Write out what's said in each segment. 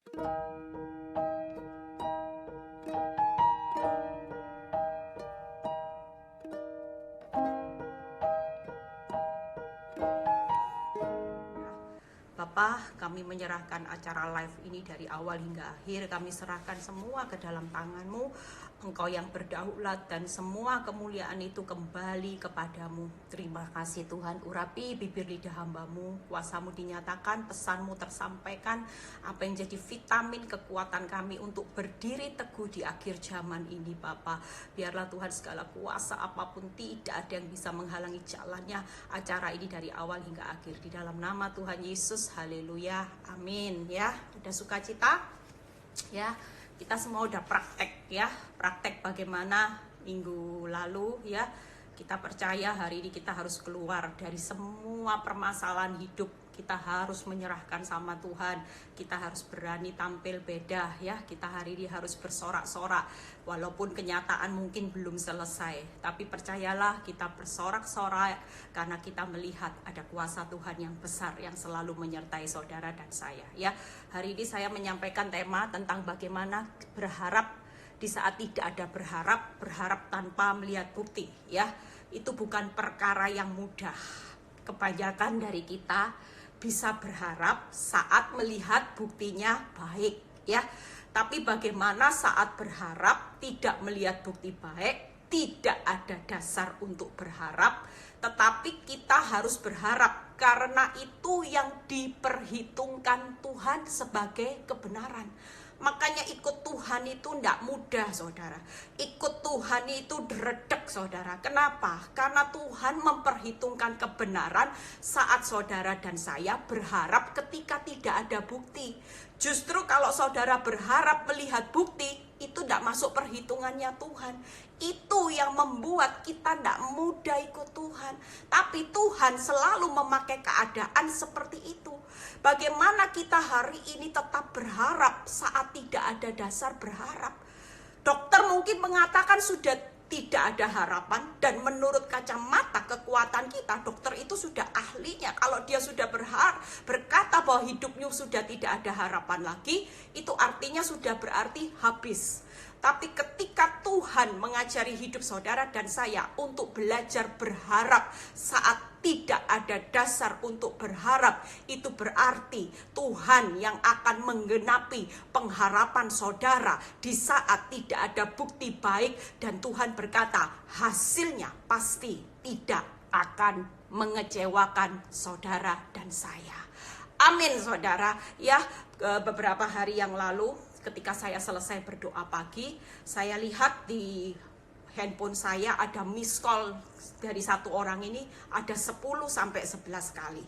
Bapak, kami menyerahkan acara live ini dari awal hingga akhir. Kami serahkan semua ke dalam tangan-Mu. Engkau yang berdaulat dan semua kemuliaan itu kembali kepadamu. Terima kasih Tuhan. Urapi bibir lidah hamba-Mu, kuasa-Mu dinyatakan, pesan-Mu tersampaikan. Apa yang jadi vitamin kekuatan kami untuk berdiri teguh di akhir zaman ini Bapa. Biarlah Tuhan segala kuasa apapun tidak ada yang bisa menghalangi jalannya acara ini dari awal hingga akhir. Di dalam nama Tuhan Yesus, haleluya, amin. Ya, ada sukacita ya. Kita semua udah praktek ya, praktek bagaimana minggu lalu ya. Kita percaya hari ini kita harus keluar dari semua permasalahan hidup. Kita harus menyerahkan sama Tuhan. Kita harus berani tampil beda ya. Kita hari ini harus bersorak-sorak. Walaupun kenyataan mungkin belum selesai. Tapi percayalah kita bersorak-sorak karena kita melihat ada kuasa Tuhan yang besar yang selalu menyertai saudara dan saya ya. Hari ini saya menyampaikan tema tentang bagaimana berharap di saat tidak ada berharap tanpa melihat bukti ya. Itu bukan perkara yang mudah. Kebanyakan dari kita bisa berharap saat melihat buktinya baik ya. Tapi bagaimana saat berharap tidak melihat bukti baik, tidak ada dasar untuk berharap, tetapi kita harus berharap karena itu yang diperhitungkan Tuhan sebagai kebenaran. Makanya ikut Tuhan itu tidak mudah saudara. Ikut Tuhan itu deredek saudara. Kenapa? Karena Tuhan memperhitungkan kebenaran saat saudara dan saya berharap ketika tidak ada bukti. Justru kalau saudara berharap melihat bukti, itu tidak masuk perhitungannya Tuhan. Itu yang membuat kita tidak mudah ikut Tuhan. Tapi Tuhan selalu memakai keadaan seperti itu. Bagaimana kita hari ini tetap berharap saat tidak ada dasar berharap? Dokter mungkin mengatakan sudah tidak ada harapan, dan menurut kacamata kekuatan kita, dokter itu sudah ahlinya. Kalau dia sudah berkata bahwa hidupnya sudah tidak ada harapan lagi, itu artinya sudah berarti habis. Tapi ketika Tuhan mengajari hidup saudara dan saya untuk belajar berharap saat tidak ada dasar untuk berharap, itu berarti Tuhan yang akan menggenapi pengharapan saudara di saat tidak ada bukti baik, dan Tuhan berkata hasilnya pasti tidak akan mengecewakan saudara dan saya. Amin saudara ya. Beberapa hari yang lalu ketika saya selesai berdoa pagi, saya lihat di handphone saya ada miss call dari satu orang ini ada 10 sampai 11 kali.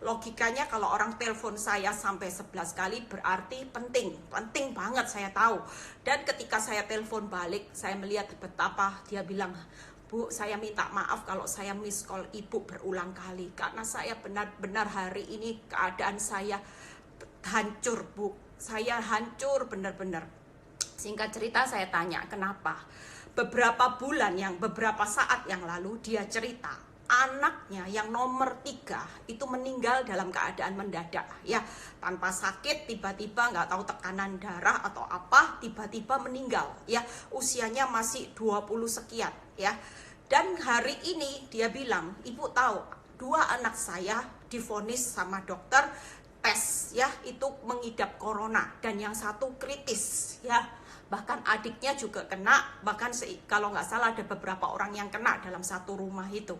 Logikanya kalau orang telepon saya sampai 11 kali berarti penting banget, saya tahu. Dan ketika saya telepon balik, saya melihat betapa dia bilang, "Bu, saya minta maaf kalau saya miss call Ibu berulang kali, karena saya benar-benar hari ini keadaan saya hancur, Bu. Saya hancur benar-benar." Singkat cerita saya tanya kenapa. Beberapa saat yang lalu dia cerita anaknya yang nomor 3 itu meninggal dalam keadaan mendadak ya, tanpa sakit, tiba-tiba nggak tahu tekanan darah atau apa, tiba-tiba meninggal ya, usianya masih 20 sekian ya. Dan hari ini dia bilang, "Ibu tahu, 2 anak saya divonis sama dokter tes ya, itu mengidap corona, dan yang satu kritis ya. Bahkan adiknya juga kena, bahkan kalau nggak salah ada beberapa orang yang kena dalam satu rumah itu."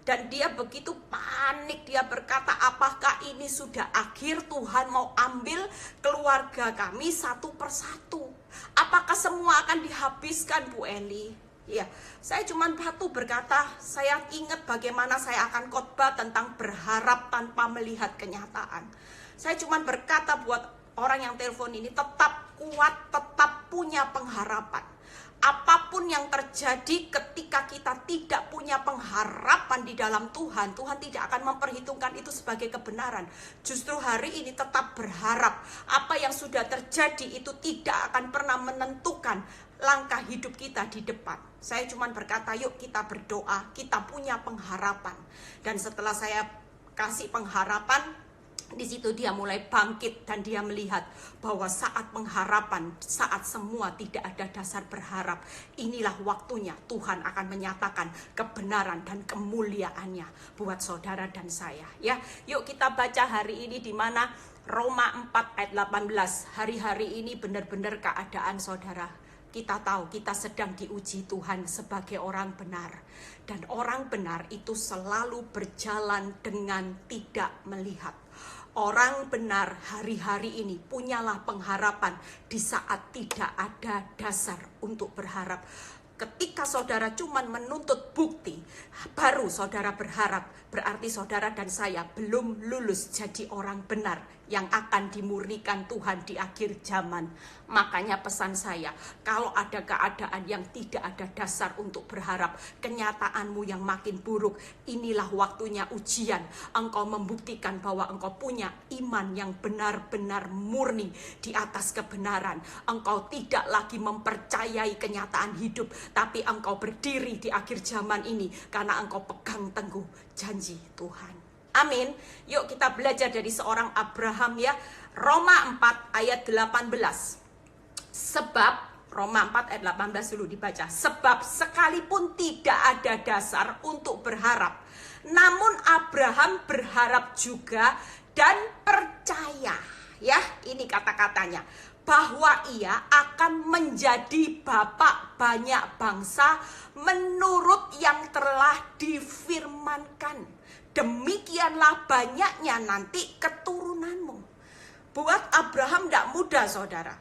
Dan dia begitu panik, dia berkata, "Apakah ini sudah akhir? Tuhan mau ambil keluarga kami satu persatu. Apakah semua akan dihabiskan, Bu Eli?" Ya, saya cuma berkata, saya ingat bagaimana saya akan khotbah tentang berharap tanpa melihat kenyataan. Saya cuma berkata buat orang yang telepon ini, tetap kuat, tetap punya pengharapan. Apapun yang terjadi ketika kita tidak punya pengharapan di dalam Tuhan, Tuhan tidak akan memperhitungkan itu sebagai kebenaran. Justru hari ini tetap berharap. Apa yang sudah terjadi itu tidak akan pernah menentukan langkah hidup kita di depan. Saya cuma berkata, yuk kita berdoa, kita punya pengharapan. Dan setelah saya kasih pengharapan, Di situ dia mulai bangkit dan dia melihat bahwa saat pengharapan, saat semua tidak ada dasar berharap, inilah waktunya Tuhan akan menyatakan kebenaran dan kemuliaannya buat saudara dan saya. Ya, yuk kita baca hari ini di mana Roma 4 ayat 18. Hari-hari ini benar-benar keadaan saudara. Kita tahu kita sedang diuji Tuhan sebagai orang benar. Dan orang benar itu selalu berjalan dengan tidak melihat. Orang benar hari-hari ini punyalah pengharapan di saat tidak ada dasar untuk berharap. Ketika saudara cuma menuntut bukti, baru saudara berharap. Berarti saudara dan saya belum lulus jadi orang benar yang akan dimurnikan Tuhan di akhir zaman. Makanya pesan saya, kalau ada keadaan yang tidak ada dasar untuk berharap, kenyataanmu yang makin buruk, inilah waktunya ujian. Engkau membuktikan bahwa engkau punya iman yang benar-benar murni di atas kebenaran. Engkau tidak lagi mempercayai kenyataan hidup, tapi engkau berdiri di akhir zaman ini karena engkau pegang teguh janji Tuhan. Amin. Yuk kita belajar dari seorang Abraham ya. Roma 4 ayat 18. Sebab, Roma 4 ayat 18 dulu dibaca. Sebab sekalipun tidak ada dasar untuk berharap, namun Abraham berharap juga dan percaya. Ya, ini kata-katanya. Bahwa ia akan menjadi bapak banyak bangsa menurut yang telah difirmankan. Demikianlah banyaknya nanti keturunanmu. Buat Abraham tidak mudah saudara.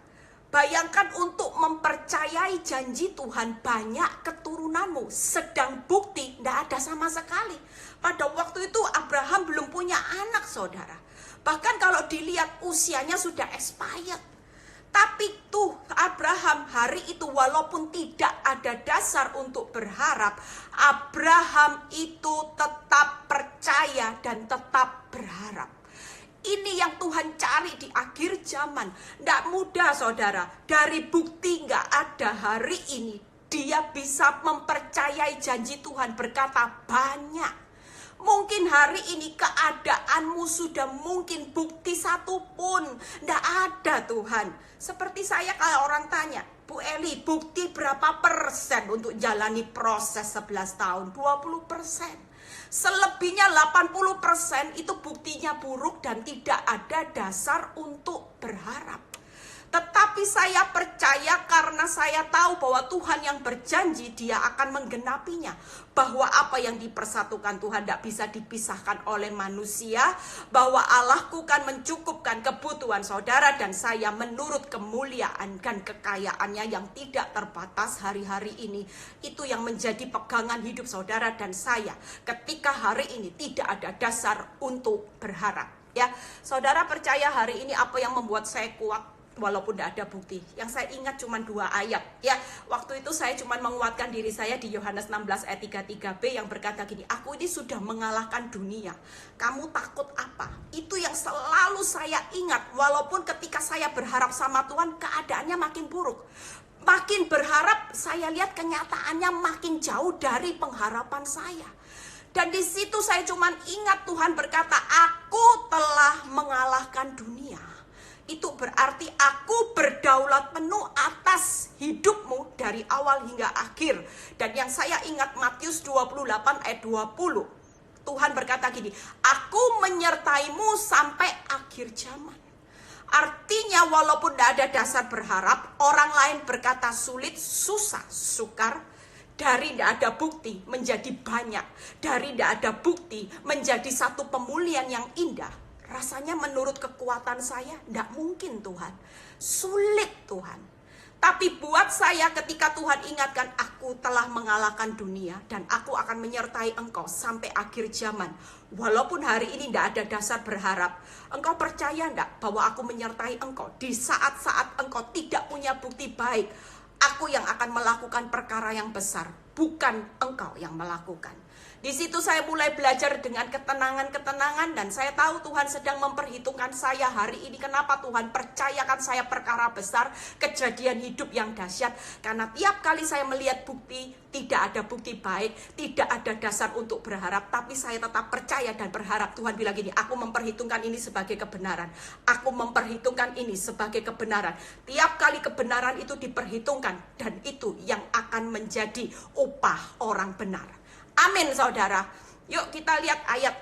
Bayangkan untuk mempercayai janji Tuhan banyak keturunanmu. Sedang bukti tidak ada sama sekali. Pada waktu itu Abraham belum punya anak saudara. Bahkan kalau dilihat usianya sudah expired. Tapi tuh Abraham hari itu walaupun tidak ada dasar untuk berharap, Abraham itu tetap percaya dan tetap berharap. Ini yang Tuhan cari di akhir zaman. Tidak mudah saudara, dari bukti nggak ada hari ini, dia bisa mempercayai janji Tuhan berkata banyak. Mungkin hari ini keadaanmu sudah mungkin bukti satu pun tidak ada Tuhan. Seperti saya kalau orang tanya, Bu Eli bukti berapa persen untuk jalani proses 11 tahun? 20%. Selebihnya 80% itu buktinya buruk dan tidak ada dasar untuk berharap. Tetapi saya percaya karena saya tahu bahwa Tuhan yang berjanji dia akan menggenapinya. Bahwa apa yang dipersatukan Tuhan tidak bisa dipisahkan oleh manusia. Bahwa Allahku kan mencukupkan kebutuhan saudara dan saya menurut kemuliaan dan kekayaannya yang tidak terbatas hari-hari ini. Itu yang menjadi pegangan hidup saudara dan saya. Ketika hari ini tidak ada dasar untuk berharap. Ya, saudara percaya hari ini apa yang membuat saya kuat? Walaupun tidak ada bukti. Yang saya ingat cuma 2 ayat. Ya, waktu itu saya cuma menguatkan diri saya di Yohanes 16 ayat 33b yang berkata gini, aku ini sudah mengalahkan dunia. Kamu takut apa? Itu yang selalu saya ingat. Walaupun ketika saya berharap sama Tuhan, keadaannya makin buruk. Makin berharap, saya lihat kenyataannya makin jauh dari pengharapan saya. Dan di situ saya cuma ingat Tuhan berkata, aku telah mengalahkan dunia. Itu berarti aku berdaulat penuh atas hidupmu dari awal hingga akhir. Dan yang saya ingat Matius 28 ayat 20. Tuhan berkata gini, aku menyertaimu sampai akhir zaman. Artinya walaupun tidak ada dasar berharap, orang lain berkata sulit, susah, sukar. Dari tidak ada bukti menjadi banyak. Dari tidak ada bukti menjadi satu pemulihan yang indah. Rasanya menurut kekuatan saya, tidak mungkin Tuhan. Sulit Tuhan. Tapi buat saya ketika Tuhan ingatkan, aku telah mengalahkan dunia dan aku akan menyertai engkau sampai akhir zaman. Walaupun hari ini tidak ada dasar berharap, engkau percaya tidak bahwa aku menyertai engkau? Di saat-saat engkau tidak punya bukti baik, aku yang akan melakukan perkara yang besar, bukan engkau yang melakukan. Di situ saya mulai belajar dengan ketenangan-ketenangan, dan saya tahu Tuhan sedang memperhitungkan saya hari ini. Kenapa Tuhan percayakan saya perkara besar, kejadian hidup yang dahsyat? Karena tiap kali saya melihat bukti, tidak ada bukti baik, tidak ada dasar untuk berharap, tapi saya tetap percaya dan berharap. Tuhan bilang gini, aku memperhitungkan ini sebagai kebenaran. Aku memperhitungkan ini sebagai kebenaran. Tiap kali kebenaran itu diperhitungkan, dan itu yang akan menjadi upah orang benar. Amin, saudara. Yuk kita lihat ayat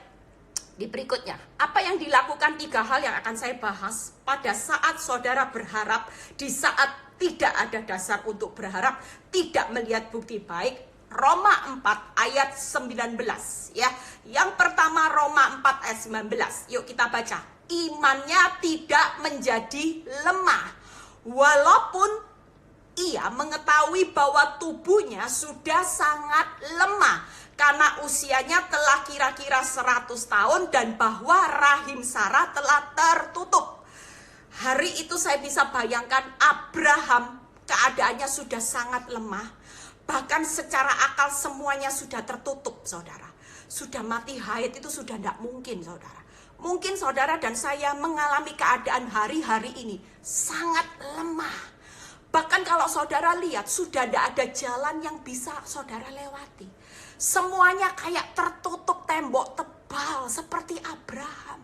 di berikutnya. Apa yang dilakukan? 3 hal yang akan saya bahas pada saat saudara berharap, di saat tidak ada dasar untuk berharap, tidak melihat bukti baik. Roma 4 ayat 19 ya. Yang pertama Roma 4 ayat 19. Yuk kita baca. Imannya tidak menjadi lemah, walaupun ia mengetahui bahwa tubuhnya sudah sangat lemah karena usianya telah kira-kira 100 tahun dan bahwa rahim Sarah telah tertutup. Hari itu saya bisa bayangkan Abraham keadaannya sudah sangat lemah. Bahkan secara akal semuanya sudah tertutup, saudara. Sudah mati haid itu sudah tidak mungkin, saudara. Mungkin saudara dan saya mengalami keadaan hari-hari ini sangat lemah. Bahkan kalau saudara lihat, sudah tidak ada jalan yang bisa saudara lewati. Semuanya kayak tertutup tembok tebal seperti Abraham.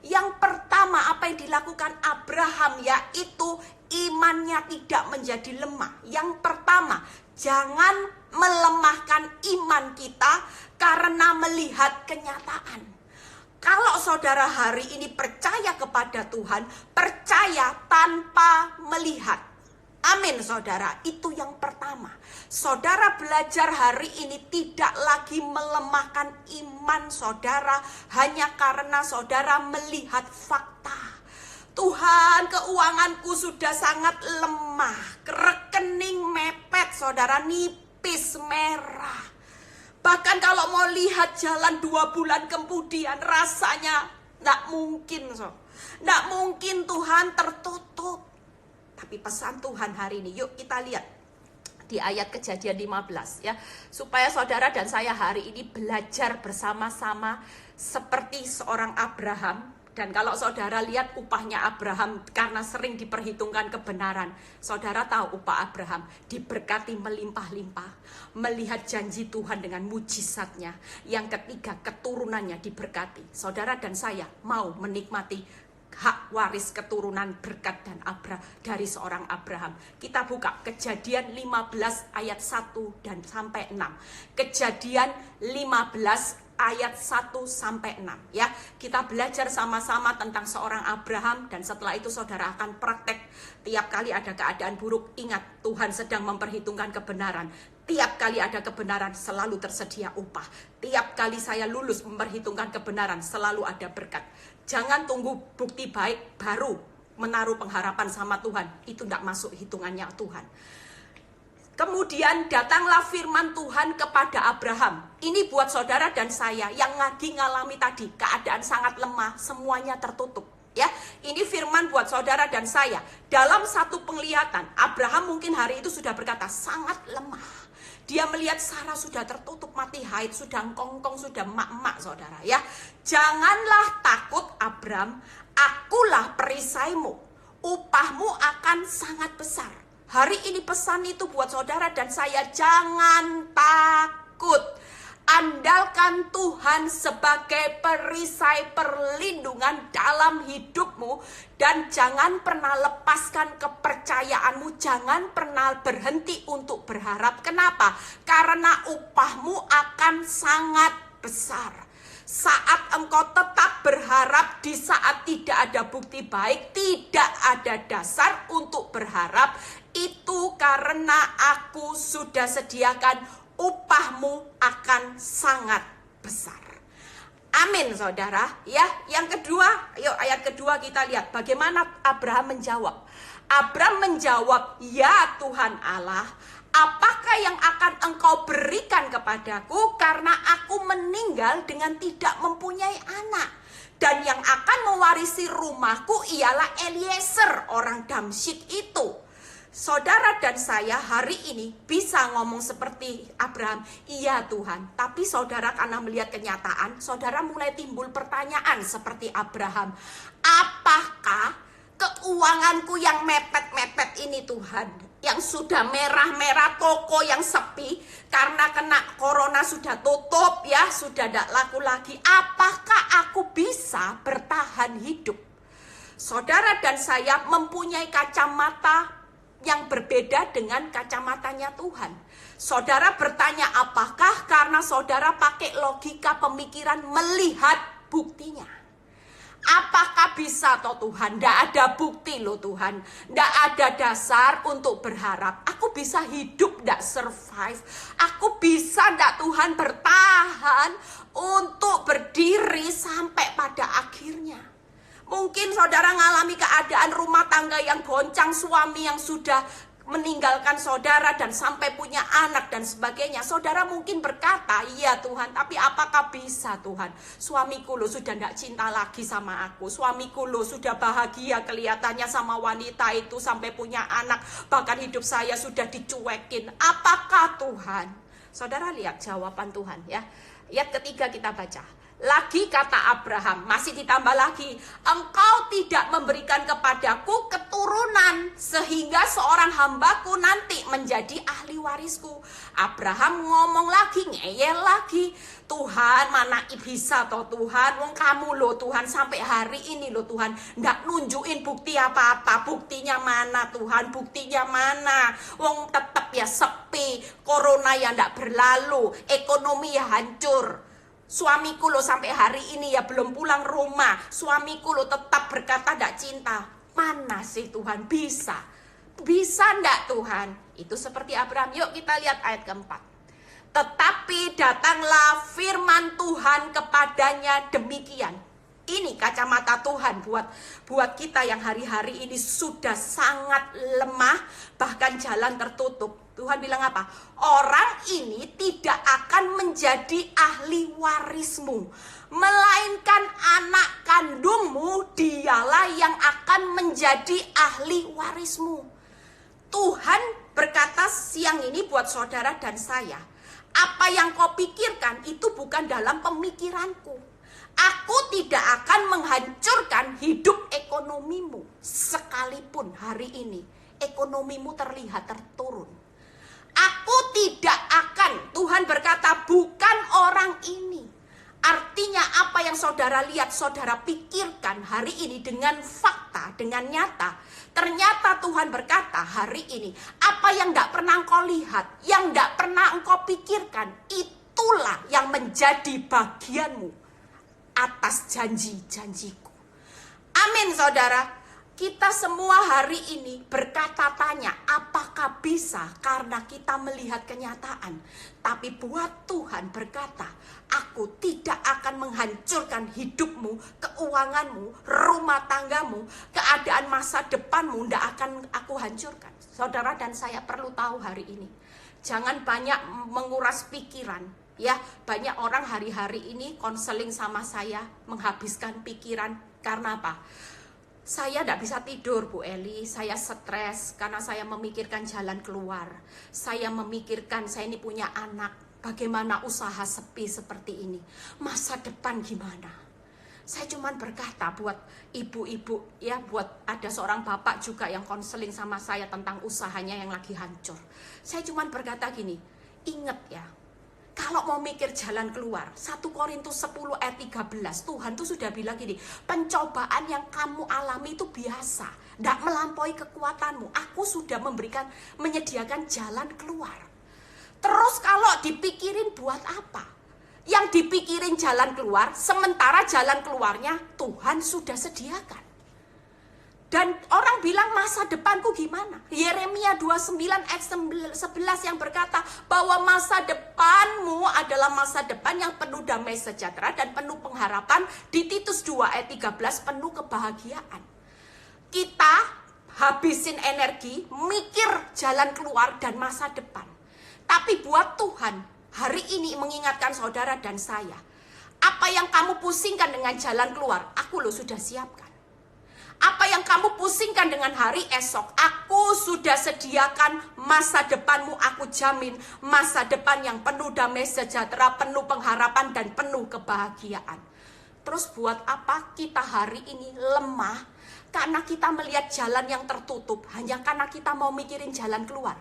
Yang pertama apa yang dilakukan Abraham, yaitu imannya tidak menjadi lemah. Yang pertama, jangan melemahkan iman kita karena melihat kenyataan. Kalau saudara hari ini percaya kepada Tuhan, percaya tanpa melihat. Amin, saudara. Itu yang pertama. Saudara belajar hari ini tidak lagi melemahkan iman saudara hanya karena saudara melihat fakta. Tuhan, keuanganku sudah sangat lemah. Rekening mepet, saudara, nipis, merah. Bahkan kalau mau lihat jalan 2 bulan kemudian rasanya tidak mungkin. Tidak mungkin, Tuhan, tertutup. Tapi pesan Tuhan hari ini, yuk kita lihat di ayat Kejadian 15 ya. Supaya saudara dan saya hari ini belajar bersama-sama seperti seorang Abraham. Dan kalau saudara lihat upahnya Abraham karena sering diperhitungkan kebenaran. Saudara tahu upah Abraham diberkati melimpah-limpah. Melihat janji Tuhan dengan mujizatnya. Yang ketiga, keturunannya diberkati. Saudara dan saya mau menikmati hak waris keturunan berkat dan dari seorang Abraham. Kita buka Kejadian 15 ayat 1 dan sampai 6. Kejadian 15 ayat 1 sampai 6 ya. Kita belajar sama-sama tentang seorang Abraham, dan setelah itu saudara akan praktek. Tiap kali ada keadaan buruk, ingat Tuhan sedang memperhitungkan kebenaran. Tiap kali ada kebenaran selalu tersedia upah. Tiap kali saya lulus memperhitungkan kebenaran selalu ada berkat. Jangan tunggu bukti baik baru menaruh pengharapan sama Tuhan. Itu tidak masuk hitungannya Tuhan. Kemudian datanglah firman Tuhan kepada Abraham. Ini buat saudara dan saya yang lagi ngalami tadi keadaan sangat lemah, semuanya tertutup. Ya, ini firman buat saudara dan saya. Dalam satu penglihatan, Abraham mungkin hari itu sudah berkata sangat lemah. Dia melihat Sarah sudah tertutup mati haid, sudah kongkong, sudah mak-mak, saudara ya. Janganlah takut Abram, akulah perisaimu. Upahmu akan sangat besar. Hari ini pesan itu buat saudara dan saya, jangan takut. Andalkan Tuhan sebagai perisai perlindungan dalam hidupmu. Dan jangan pernah lepaskan kepercayaanmu. Jangan pernah berhenti untuk berharap. Kenapa? Karena upahmu akan sangat besar. Saat engkau tetap berharap di saat tidak ada bukti baik, tidak ada dasar untuk berharap, itu karena aku sudah sediakan upahmu akan sangat besar. Amin, saudara. Ya, yang kedua, yuk ayat kedua kita lihat bagaimana Abraham menjawab. Abraham menjawab, ya Tuhan Allah, apakah yang akan engkau berikan kepadaku karena aku meninggal dengan tidak mempunyai anak? Dan yang akan mewarisi rumahku ialah Eliezer orang Damsyik itu. Saudara dan saya hari ini bisa ngomong seperti Abraham, iya Tuhan. Tapi saudara karena melihat kenyataan, saudara mulai timbul pertanyaan seperti Abraham. Apakah keuanganku yang mepet-mepet ini Tuhan, yang sudah merah-merah, toko yang sepi karena kena corona sudah tutup ya, sudah tidak laku lagi. Apakah aku bisa bertahan hidup? Saudara dan saya mempunyai kacamata yang berbeda dengan kacamatanya Tuhan. Saudara bertanya apakah karena saudara pakai logika pemikiran melihat buktinya. Apakah bisa toh Tuhan? Tidak ada bukti loh Tuhan. Tidak ada dasar untuk berharap. Aku bisa hidup, tidak survive. Aku bisa tidak Tuhan bertahan untuk berdiri sampai pada akhirnya. Mungkin saudara mengalami keadaan rumah tangga yang goncang, suami yang sudah meninggalkan saudara dan sampai punya anak dan sebagainya. Saudara mungkin berkata, iya Tuhan, tapi apakah bisa Tuhan? Suamiku lo sudah tidak cinta lagi sama aku. Suamiku lo sudah bahagia kelihatannya sama wanita itu sampai punya anak. Bahkan hidup saya sudah dicuekin. Apakah Tuhan? Saudara lihat jawaban Tuhan ya. Ayat ketiga kita baca. Lagi kata Abraham, masih ditambah lagi, engkau tidak memberikan kepadaku keturunan sehingga seorang hambaku nanti menjadi ahli warisku. Abraham ngomong lagi, ngeyel lagi, Tuhan mana bisa toh Tuhan, wong kamu loh Tuhan sampai hari ini loh Tuhan nggak nunjukin bukti apa-apa. Buktinya mana Tuhan, buktinya mana? Wong tetap ya sepi, corona ya nggak berlalu, ekonomi ya hancur. Suamiku lo sampai hari ini ya belum pulang rumah. Suamiku lo tetap berkata tidak cinta. Mana sih Tuhan bisa? Bisa enggak Tuhan? Itu seperti Abraham. Yuk kita lihat ayat keempat. Tetapi datanglah firman Tuhan kepadanya demikian. Ini kacamata Tuhan buat kita yang hari-hari ini sudah sangat lemah, bahkan jalan tertutup. Tuhan bilang apa? Orang ini tidak akan menjadi ahli warismu, melainkan anak kandungmu dialah yang akan menjadi ahli warismu. Tuhan berkata siang ini buat saudara dan saya, apa yang kau pikirkan itu bukan dalam pemikiranku. Aku tidak akan menghancurkan hidup ekonomimu sekalipun hari ini ekonomimu terlihat terturun. Aku tidak akan, Tuhan berkata bukan orang ini. Artinya apa yang saudara lihat, saudara pikirkan hari ini dengan fakta, dengan nyata. Ternyata Tuhan berkata hari ini, apa yang tidak pernah engkau lihat, yang tidak pernah engkau pikirkan, itulah yang menjadi bagianmu atas janji-janjiku. Amin saudara. Kita semua hari ini berkata tanya, apakah bisa karena kita melihat kenyataan. Tapi buat Tuhan berkata, aku tidak akan menghancurkan hidupmu, keuanganmu, rumah tanggamu, keadaan masa depanmu, tidak akan aku hancurkan. Saudara dan saya perlu tahu hari ini, jangan banyak menguras pikiran. Ya, banyak orang hari-hari ini konseling sama saya, menghabiskan pikiran. Karena apa? Saya tidak bisa tidur Bu Eli, saya stres karena saya memikirkan jalan keluar. Saya memikirkan saya ini punya anak, bagaimana usaha sepi seperti ini. Masa depan gimana? Saya cuma berkata buat ibu-ibu, ya buat ada seorang bapak juga yang konseling sama saya tentang usahanya yang lagi hancur. Saya cuma berkata gini, ingat ya, kalau mau mikir jalan keluar, 1 Korintus 10 ayat 13, Tuhan tuh sudah bilang gini, pencobaan yang kamu alami itu biasa, tidak melampaui kekuatanmu. Aku sudah menyediakan jalan keluar. Terus kalau dipikirin buat apa? Yang dipikirin jalan keluar, sementara jalan keluarnya Tuhan sudah sediakan. Dan orang bilang masa depanku gimana? Yeremia 29 ayat 11 yang berkata bahwa masa depanmu adalah masa depan yang penuh damai sejahtera dan penuh pengharapan. Di Titus 2 ayat 13 penuh kebahagiaan. Kita habisin energi mikir jalan keluar dan masa depan. Tapi buat Tuhan hari ini mengingatkan saudara dan saya, apa yang kamu pusingkan dengan jalan keluar, aku loh sudah siapkan. Apa yang kamu pusingkan dengan hari esok, aku Aku sudah sediakan masa depanmu, aku jamin masa depan yang penuh damai sejahtera, penuh pengharapan dan penuh kebahagiaan. Terus buat apa kita hari ini lemah? Karena kita melihat jalan yang tertutup, hanya karena kita mau mikirin jalan keluar.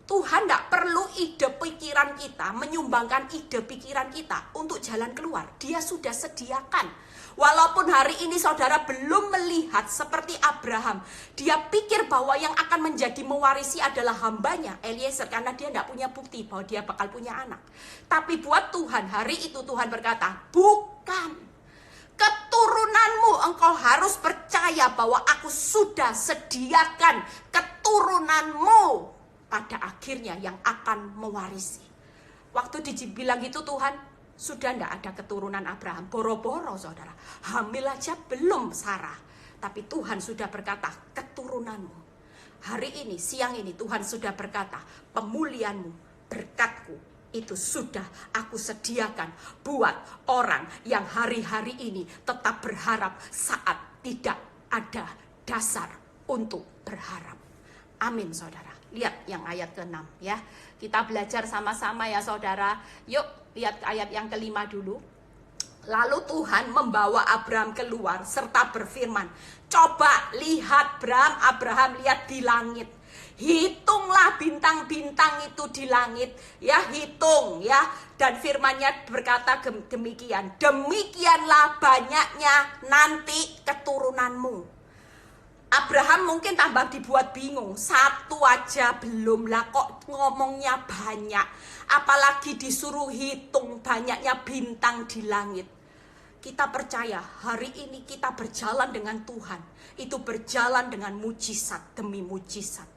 Tuhan tidak perlu ide pikiran kita, menyumbangkan ide pikiran kita untuk jalan keluar. Dia sudah sediakan. Walaupun hari ini saudara belum melihat seperti Abraham, dia pikir bahwa yang akan menjadi mewarisi adalah hambanya, Eliezer, karena dia tidak punya bukti bahwa dia bakal punya anak. Tapi buat Tuhan, hari itu Tuhan berkata, bukan. Keturunanmu, engkau harus percaya bahwa aku sudah sediakan keturunanmu pada akhirnya yang akan mewarisi. Waktu dibilang gitu Tuhan, sudah tidak ada keturunan Abraham. Boro-boro saudara, hamil aja belum Sarah. Tapi Tuhan sudah berkata, keturunanmu. Hari ini, siang ini Tuhan sudah berkata, pemulihanmu, berkatku, itu sudah aku sediakan buat orang yang hari-hari ini tetap berharap saat tidak ada dasar untuk berharap. Amin saudara. Lihat yang ayat ke-6 ya. Kita belajar sama-sama ya saudara. Yuk lihat ayat yang ke-5 dulu. Lalu Tuhan membawa Abraham keluar serta berfirman, coba lihat Abraham lihat di langit. Hitunglah bintang-bintang itu di langit, ya hitung ya. Dan firman-Nya berkata demikian, demikianlah banyaknya nanti keturunanmu. Abraham mungkin tambah dibuat bingung, satu aja belum lah kok ngomongnya banyak. Apalagi disuruh hitung banyaknya bintang di langit. Kita percaya hari ini kita berjalan dengan Tuhan, itu berjalan dengan mujizat demi mujizat.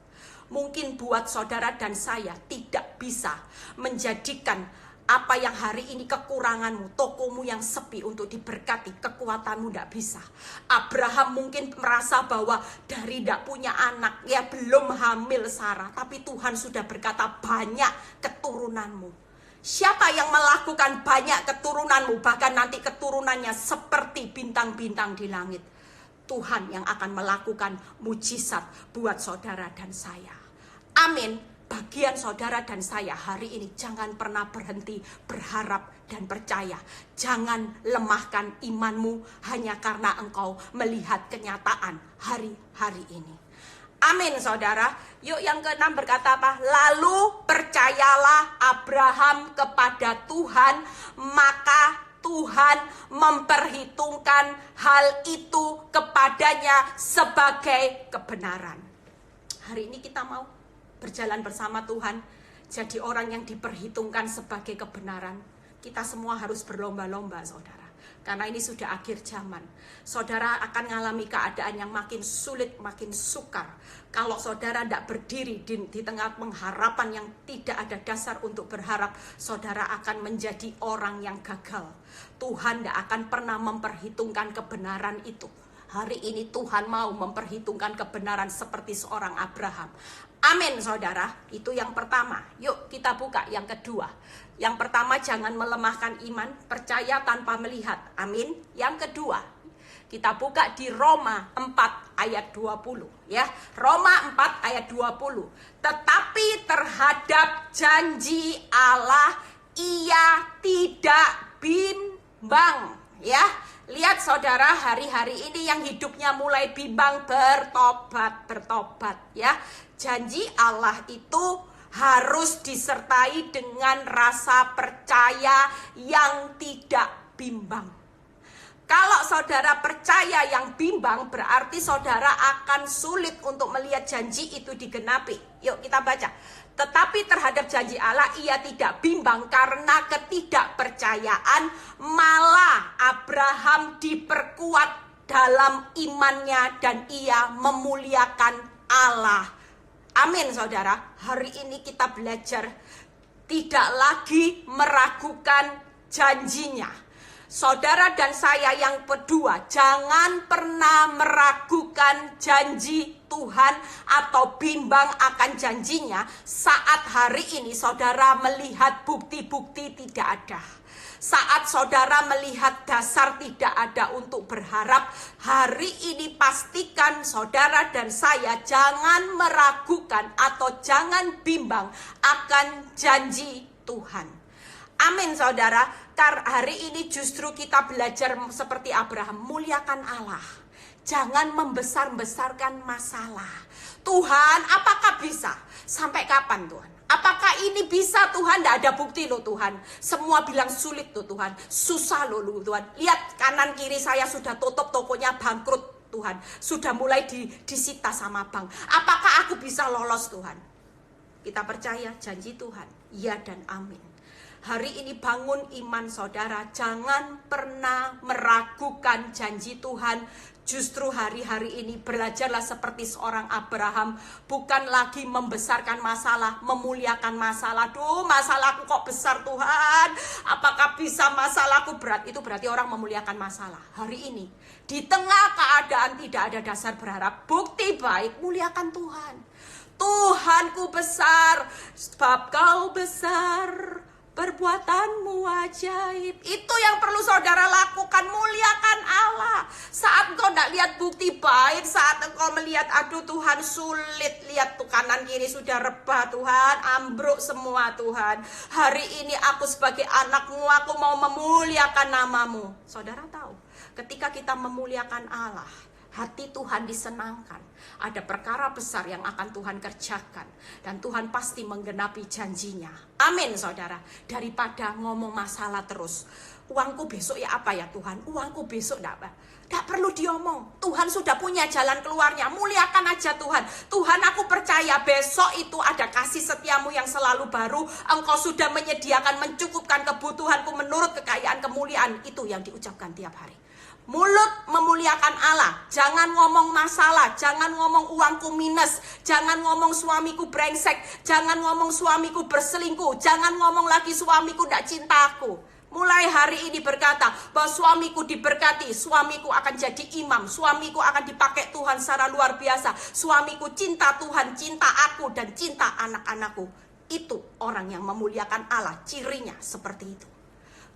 Mungkin buat saudara dan saya tidak bisa menjadikan apa yang hari ini kekuranganmu, tokomu yang sepi untuk diberkati, kekuatanmu tidak bisa. Abraham mungkin merasa bahwa dari tidak punya anak, ya belum hamil Sarah, tapi Tuhan sudah berkata banyak keturunanmu. Siapa yang melakukan banyak keturunanmu, bahkan nanti keturunannya seperti bintang-bintang di langit? Tuhan yang akan melakukan mujizat buat saudara dan saya. Amin. Bagian saudara dan saya hari ini jangan pernah berhenti berharap dan percaya. Jangan lemahkan imanmu hanya karena engkau melihat kenyataan hari-hari ini. Amin saudara. Yuk yang ke-6 berkata apa? Lalu percayalah Abraham kepada Tuhan, maka Tuhan memperhitungkan hal itu kepadanya sebagai kebenaran. Hari ini kita mau berjalan bersama Tuhan, jadi orang yang diperhitungkan sebagai kebenaran. Kita semua harus berlomba-lomba saudara, karena ini sudah akhir zaman. Saudara akan mengalami keadaan yang makin sulit, makin sukar. Kalau saudara tidak berdiri di tengah pengharapan yang tidak ada dasar untuk berharap, saudara akan menjadi orang yang gagal. Tuhan tidak akan pernah memperhitungkan kebenaran itu. Hari ini Tuhan mau memperhitungkan kebenaran seperti seorang Abraham. Amin saudara, itu yang pertama. Yuk kita buka yang kedua. Yang pertama jangan melemahkan iman, percaya tanpa melihat. Amin. Yang kedua, kita buka di Roma 4 ayat 20 ya. Roma 4 ayat 20. Tetapi terhadap janji Allah ia tidak bimbang ya. Lihat saudara, hari-hari ini yang hidupnya mulai bimbang, bertobat ya. Janji Allah itu harus disertai dengan rasa percaya yang tidak bimbang. Kalau saudara percaya yang bimbang, berarti saudara akan sulit untuk melihat janji itu digenapi. Yuk kita baca. Tetapi terhadap janji Allah ia tidak bimbang karena ketidakpercayaan, malah Abraham diperkuat dalam imannya dan ia memuliakan Allah. Amin saudara, hari ini kita belajar tidak lagi meragukan janjinya. Saudara dan saya yang kedua, jangan pernah meragukan janji Tuhan atau bimbang akan janjinya saat hari ini saudara melihat bukti-bukti tidak ada. Saat saudara melihat dasar tidak ada untuk berharap, hari ini pastikan saudara dan saya jangan meragukan atau jangan bimbang akan janji Tuhan. Amin saudara. Karena hari ini justru kita belajar seperti Abraham, muliakan Allah. Jangan membesar-besarkan masalah. Tuhan, apakah bisa? Sampai kapan Tuhan? Apakah ini bisa Tuhan? Tidak ada bukti loh Tuhan. Semua bilang sulit loh Tuhan. Susah loh Tuhan. Lihat kanan kiri saya sudah tutup tokonya, bangkrut Tuhan. Sudah mulai disita sama bank. Apakah aku bisa lolos Tuhan? Kita percaya janji Tuhan. Ya dan amin. Hari ini bangun iman saudara. Jangan pernah meragukan janji Tuhan. Justru hari-hari ini belajarlah seperti seorang Abraham. Bukan lagi membesarkan masalah, memuliakan masalah. Duh, masalahku kok besar Tuhan. Apakah bisa masalahku berat? Itu berarti orang memuliakan masalah. Hari ini, di tengah keadaan tidak ada dasar berharap, bukti baik, muliakan Tuhan. Tuhanku besar, sebab kau besar. Perbuatanmu ajaib. Itu yang perlu saudara lakukan. Muliakan Allah. Saat engkau tidak lihat bukti baik, saat engkau melihat aduh Tuhan sulit, lihat tuh kanan kiri sudah rebah Tuhan, ambruk semua Tuhan. Hari ini aku sebagai anakmu, aku mau memuliakan namamu. Saudara tahu, ketika kita memuliakan Allah, hati Tuhan disenangkan. Ada perkara besar yang akan Tuhan kerjakan. Dan Tuhan pasti menggenapi janjinya. Amin saudara. Daripada ngomong masalah terus. Uangku besok ya apa ya Tuhan? Uangku besok enggak apa? Enggak perlu diomong. Tuhan sudah punya jalan keluarnya. Muliakan aja Tuhan. Tuhan, aku percaya besok itu ada kasih setiamu yang selalu baru. Engkau sudah menyediakan, mencukupkan kebutuhanku menurut kekayaan kemuliaan. Itu yang diucapkan tiap hari. Mulut memuliakan Allah. Jangan ngomong masalah, jangan ngomong uangku minus, jangan ngomong suamiku brengsek, jangan ngomong suamiku berselingkuh, jangan ngomong lagi suamiku tidak cinta aku. Mulai hari ini berkata bahwa suamiku diberkati, suamiku akan jadi imam, suamiku akan dipakai Tuhan secara luar biasa, suamiku cinta Tuhan, cinta aku dan cinta anak-anakku. Itu orang yang memuliakan Allah, cirinya seperti itu.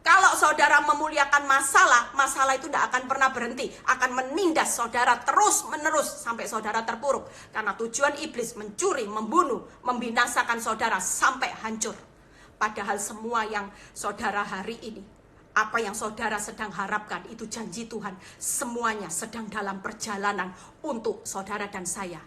Kalau saudara memuliakan masalah, masalah itu tidak akan pernah berhenti. Akan menindas saudara terus menerus sampai saudara terpuruk. Karena tujuan iblis mencuri, membunuh, membinasakan saudara sampai hancur. Padahal semua yang saudara hari ini, apa yang saudara sedang harapkan, itu janji Tuhan. Semuanya sedang dalam perjalanan untuk saudara dan saya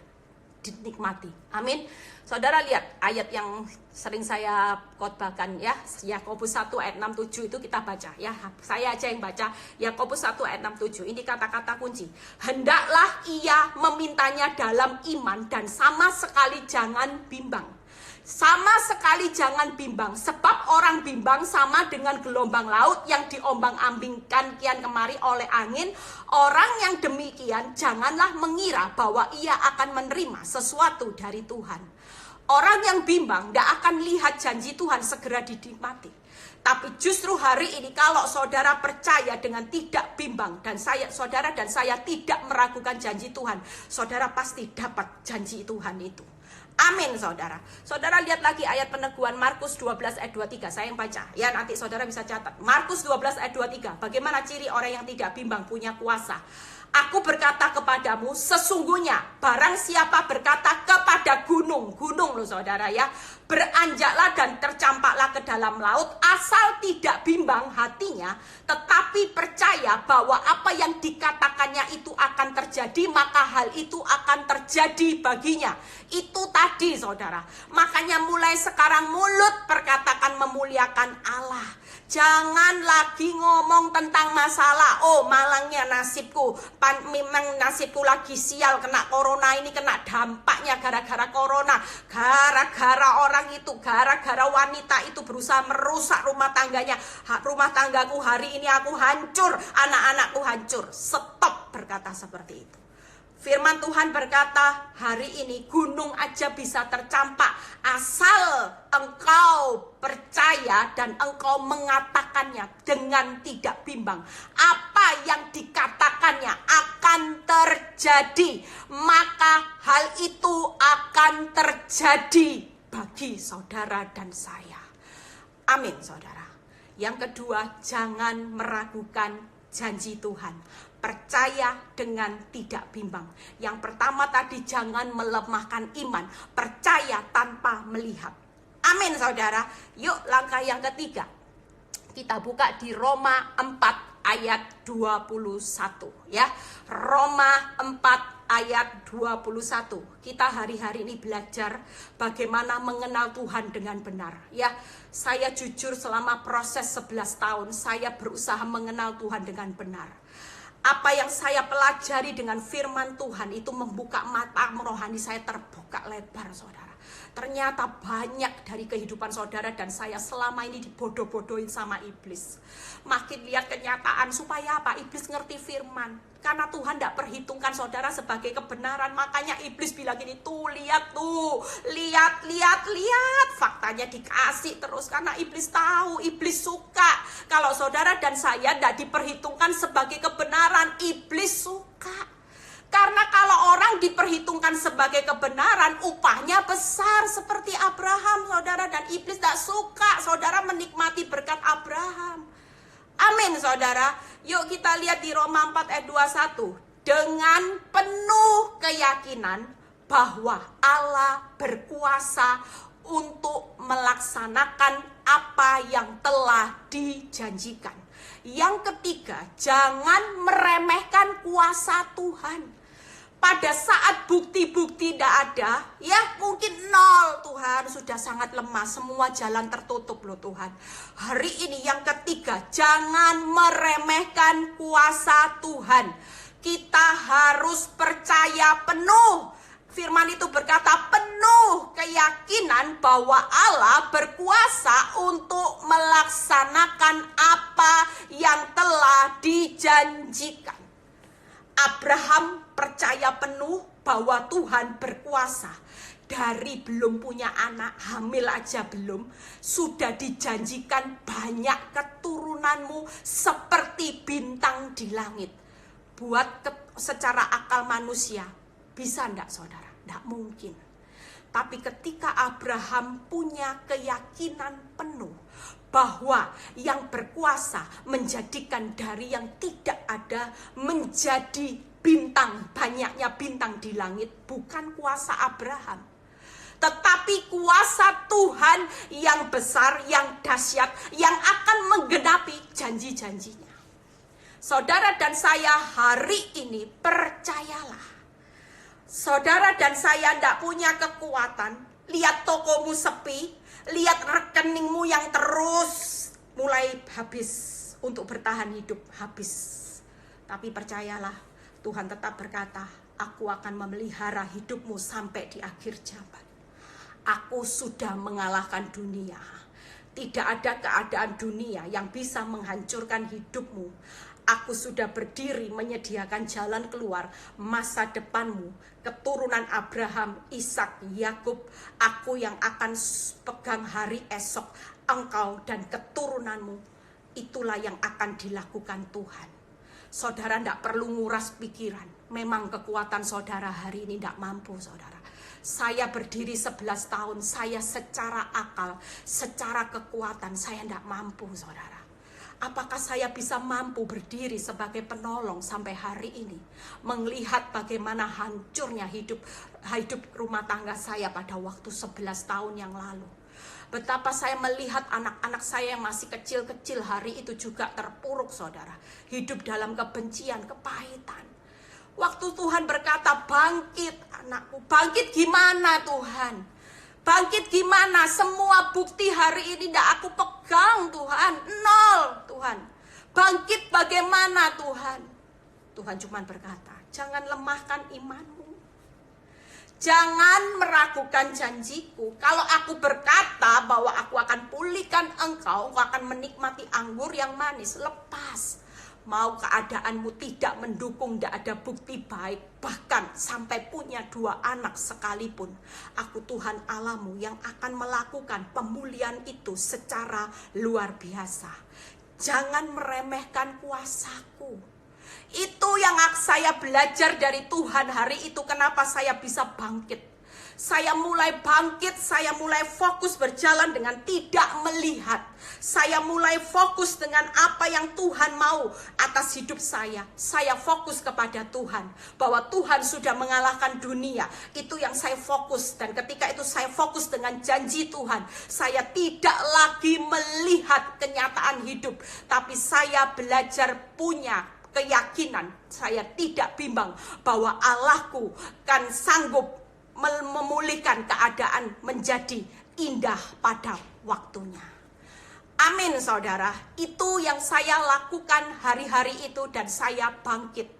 dinikmati. Amin. Saudara lihat ayat yang sering saya khotbahkan ya, Yakobus 1 ayat 6-7 itu kita baca ya. Saya aja yang baca Yakobus 1 ayat 6-7. Ini kata-kata kunci. Hendaklah ia memintanya dalam iman dan sama sekali jangan bimbang. Sama sekali jangan bimbang, sebab orang bimbang sama dengan gelombang laut yang diombang-ambingkan kian kemari oleh angin. Orang yang demikian janganlah mengira bahwa ia akan menerima sesuatu dari Tuhan. Orang yang bimbang tidak akan lihat janji Tuhan segera dinikmati. Tapi justru hari ini kalau saudara percaya dengan tidak bimbang dan saudara dan saya tidak meragukan janji Tuhan, saudara pasti dapat janji Tuhan itu. Amin saudara. Saudara lihat lagi ayat peneguhan Markus 12 ayat 23. Saya yang baca. Ya nanti saudara bisa catat. Markus 12 ayat 23. Bagaimana ciri orang yang tidak bimbang punya kuasa? Aku berkata kepadamu, sesungguhnya barang siapa berkata kepada gunung loh saudara ya, beranjaklah dan tercampaklah ke dalam laut, asal tidak bimbang hatinya, tetapi percaya bahwa apa yang dikatakannya itu akan terjadi, maka hal itu akan terjadi baginya. Itu tadi saudara. Makanya mulai sekarang mulut perkatakan memuliakan Allah. Jangan lagi ngomong tentang masalah. Oh malangnya nasibku, memang nasibku lagi sial, kena corona ini, kena dampaknya gara-gara corona, gara-gara orang itu, gara-gara wanita itu berusaha merusak rumah tangganya. Rumah tanggaku hari ini aku hancur, anak-anakku hancur. Stop berkata seperti itu. Firman Tuhan berkata, hari ini gunung aja bisa tercampak asal engkau percaya dan engkau mengatakannya dengan tidak bimbang. Apa yang dikatakannya akan terjadi, maka hal itu akan terjadi bagi saudara dan saya. Amin saudara. Yang kedua, jangan meragukan janji Tuhan. Percaya dengan tidak bimbang. Yang pertama tadi, jangan melemahkan iman. Percaya tanpa melihat. Amin saudara. Yuk langkah yang ketiga. Kita buka di Roma 4 ayat 21 ya. Roma 4 ayat 21. Kita hari-hari ini belajar bagaimana mengenal Tuhan dengan benar ya. Saya jujur selama proses 11 tahun saya berusaha mengenal Tuhan dengan benar. Apa yang saya pelajari dengan firman Tuhan itu membuka mata rohani saya terbuka lebar saudara. Ternyata banyak dari kehidupan saudara dan saya selama ini dibodoh-bodohin sama iblis. Makin lihat kenyataan supaya apa? Iblis ngerti firman. Karena Tuhan tidak perhitungkan saudara sebagai kebenaran. Makanya iblis bilang gini, tuh lihat tuh. Lihat. Faktanya dikasih terus. Karena iblis tahu, iblis suka. Kalau saudara dan saya tidak diperhitungkan sebagai kebenaran, iblis suka. Karena kalau orang diperhitungkan sebagai kebenaran, upahnya besar seperti Abraham, saudara. Dan iblis tidak suka saudara menikmati berkat Abraham. Amin, saudara. Yuk kita lihat di Roma 4 ayat 21. Dengan penuh keyakinan bahwa Allah berkuasa untuk melaksanakan apa yang telah dijanjikan. Yang ketiga, jangan meremehkan kuasa Tuhan. Pada saat bukti-bukti tidak ada, ya mungkin nol, Tuhan sudah sangat lemah, semua jalan tertutup loh Tuhan. Hari ini yang ketiga, jangan meremehkan kuasa Tuhan. Kita harus percaya penuh. Firman itu berkata penuh keyakinan bahwa Allah berkuasa untuk melaksanakan apa yang telah dijanjikan. Abraham percaya penuh bahwa Tuhan berkuasa. Dari belum punya anak, hamil aja belum, sudah dijanjikan banyak keturunanmu seperti bintang di langit. Buat secara akal manusia, bisa enggak saudara? Enggak mungkin. Tapi ketika Abraham punya keyakinan penuh bahwa yang berkuasa menjadikan dari yang tidak ada menjadi bintang, banyaknya bintang di langit, bukan kuasa Abraham, tetapi kuasa Tuhan yang besar, yang dahsyat, yang akan menggenapi janji-janjinya. Saudara dan saya hari ini percayalah. Saudara dan saya tidak punya kekuatan. Lihat tokomu sepi, lihat rekeningmu yang terus mulai habis untuk bertahan hidup, habis. Tapi percayalah, Tuhan tetap berkata, aku akan memelihara hidupmu sampai di akhir zaman. Aku sudah mengalahkan dunia. Tidak ada keadaan dunia yang bisa menghancurkan hidupmu. Aku sudah berdiri menyediakan jalan keluar masa depanmu. Keturunan Abraham, Ishak, Yakub, aku yang akan pegang hari esok. Engkau dan keturunanmu, itulah yang akan dilakukan Tuhan. Saudara tidak perlu nguras pikiran. Memang kekuatan saudara hari ini tidak mampu saudara. Saya berdiri 11 tahun, saya secara akal, secara kekuatan saya tidak mampu saudara. Apakah saya bisa mampu berdiri sebagai penolong sampai hari ini? Melihat bagaimana hancurnya hidup rumah tangga saya pada waktu 11 tahun yang lalu. Betapa saya melihat anak-anak saya yang masih kecil-kecil hari itu juga terpuruk saudara. Hidup dalam kebencian, kepahitan. Waktu Tuhan berkata, bangkit anakku. Bangkit gimana Tuhan? Bangkit gimana? Semua bukti hari ini tidak aku pegang Tuhan. Nol Tuhan. Bangkit bagaimana Tuhan? Tuhan cuma berkata, jangan lemahkan imanmu. Jangan meragukan janjiku. Kalau aku berkata bahwa aku akan pulihkan engkau akan menikmati anggur yang manis. Lepas. Mau keadaanmu tidak mendukung, tidak ada bukti baik, bahkan sampai punya 2 anak sekalipun, aku Tuhan Allahmu yang akan melakukan pemulihan itu secara luar biasa. Jangan meremehkan kuasaku. Itu yang saya belajar dari Tuhan hari itu. Kenapa saya bisa bangkit? Saya mulai bangkit, saya mulai fokus berjalan dengan tidak melihat. Saya mulai fokus dengan apa yang Tuhan mau atas hidup saya. Saya fokus kepada Tuhan, bahwa Tuhan sudah mengalahkan dunia. Itu yang saya fokus, dan ketika itu saya fokus dengan janji Tuhan. Saya tidak lagi melihat kenyataan hidup, tapi saya belajar punya keyakinan. Saya tidak bimbang bahwa Allahku kan sanggup memulihkan keadaan menjadi indah pada waktunya. Amin saudara, itu yang saya lakukan hari-hari itu, dan saya bangkit.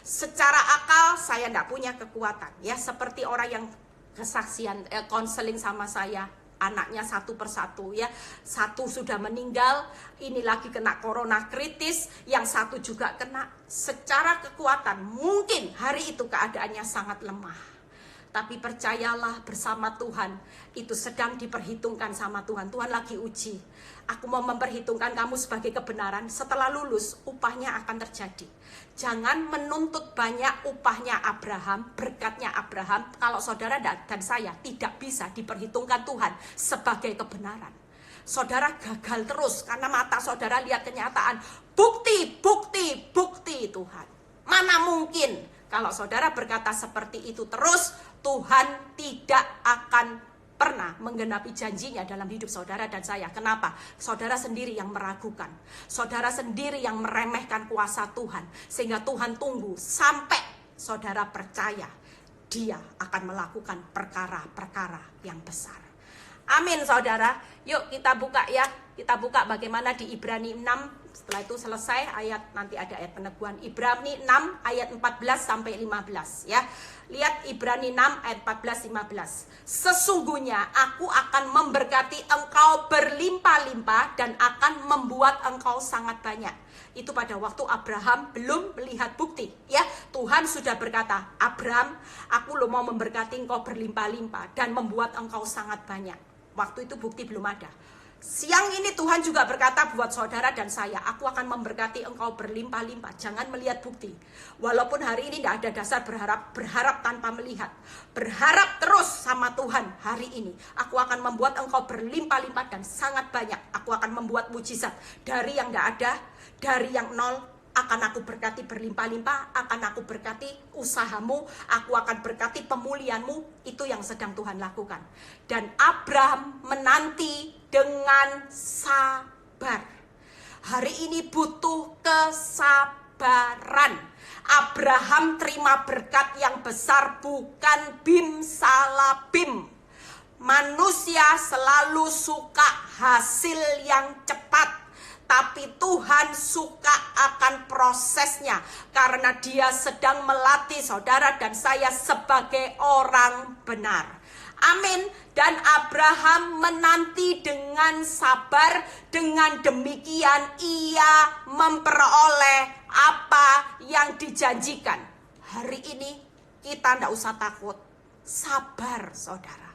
Secara akal saya tidak punya kekuatan, ya, seperti orang yang kesaksian konseling sama saya, anaknya satu persatu, ya, satu sudah meninggal, ini lagi kena corona kritis, yang satu juga kena. Secara kekuatan mungkin hari itu keadaannya sangat lemah. Tapi percayalah, bersama Tuhan itu sedang diperhitungkan sama Tuhan. Tuhan lagi uji. Aku mau memperhitungkan kamu sebagai kebenaran. Setelah lulus, upahnya akan terjadi. Jangan menuntut banyak upahnya Abraham, berkatnya Abraham, kalau saudara dan saya tidak bisa diperhitungkan Tuhan sebagai kebenaran. Saudara gagal terus karena mata saudara lihat kenyataan. Bukti, bukti, bukti Tuhan. Mana mungkin kalau saudara berkata seperti itu terus, Tuhan tidak akan pernah menggenapi janjinya dalam hidup saudara dan saya. Kenapa? Saudara sendiri yang meragukan. Saudara sendiri yang meremehkan kuasa Tuhan. Sehingga Tuhan tunggu sampai saudara percaya Dia akan melakukan perkara-perkara yang besar. Amin saudara. Yuk kita buka ya. Kita buka bagaimana di Ibrani 6. Setelah itu selesai ayat, nanti ada ayat peneguhan. Ibrani 6 ayat 14 sampai 15 ya. Lihat Ibrani 6 ayat 14-15. Sesungguhnya aku akan memberkati engkau berlimpah-limpah dan akan membuat engkau sangat banyak. Itu pada waktu Abraham belum melihat bukti ya. Tuhan sudah berkata, Abraham, aku lo mau memberkati engkau berlimpah-limpah dan membuat engkau sangat banyak. Waktu itu bukti belum ada. Siang ini Tuhan juga berkata buat saudara dan saya, aku akan memberkati engkau berlimpah-limpah. Jangan melihat bukti. Walaupun hari ini tidak ada dasar berharap, berharap tanpa melihat. Berharap terus sama Tuhan hari ini. Aku akan membuat engkau berlimpah-limpah dan sangat banyak. Aku akan membuat mujizat dari yang tidak ada, dari yang nol. Akan aku berkati berlimpah-limpah, akan aku berkati usahamu, aku akan berkati pemulihanmu. Itu yang sedang Tuhan lakukan. Dan Abraham menanti dengan sabar. Hari ini butuh kesabaran. Abraham terima berkat yang besar, bukan bim salah bim. Manusia selalu suka hasil yang cepat, tapi Tuhan suka akan prosesnya, karena Dia sedang melatih saudara dan saya sebagai orang benar. Amin. Dan Abraham menanti dengan sabar. Dengan demikian ia memperoleh apa yang dijanjikan. Hari ini kita tidak usah takut. Sabar saudara.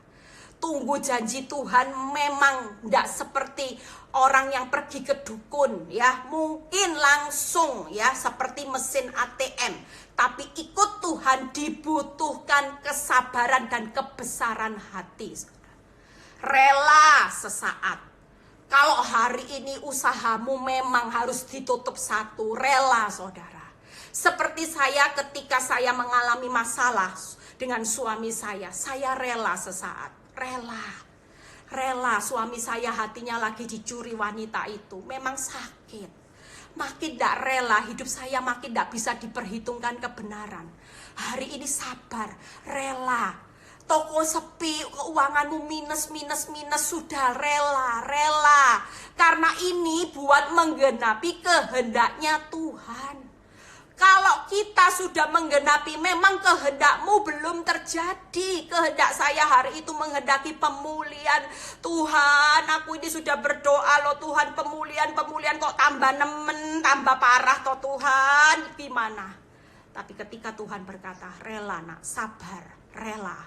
Tunggu janji Tuhan. Memang tidak seperti orang yang pergi ke dukun ya, mungkin langsung ya seperti mesin ATM. Tapi ikut Tuhan dibutuhkan kesabaran dan kebesaran hati. Rela sesaat. Kalau hari ini usahamu memang harus ditutup satu, rela saudara. Seperti saya ketika saya mengalami masalah dengan suami saya rela sesaat. Rela suami saya hatinya lagi dicuri wanita itu. Memang sakit. Makin tidak rela, hidup saya makin tidak bisa diperhitungkan kebenaran. Hari ini sabar, rela. Toko sepi, keuanganmu minus, sudah rela. Karena ini buat menggenapi kehendaknya Tuhan. Kalau kita sudah menggenapi, memang kehendakmu belum terjadi. Kehendak saya hari itu menghendaki pemulihan. Tuhan, aku ini sudah berdoa loh Tuhan, pemulihan kok tambah nemen, tambah parah toh Tuhan. Gimana? Tapi ketika Tuhan berkata, rela nak, sabar, rela.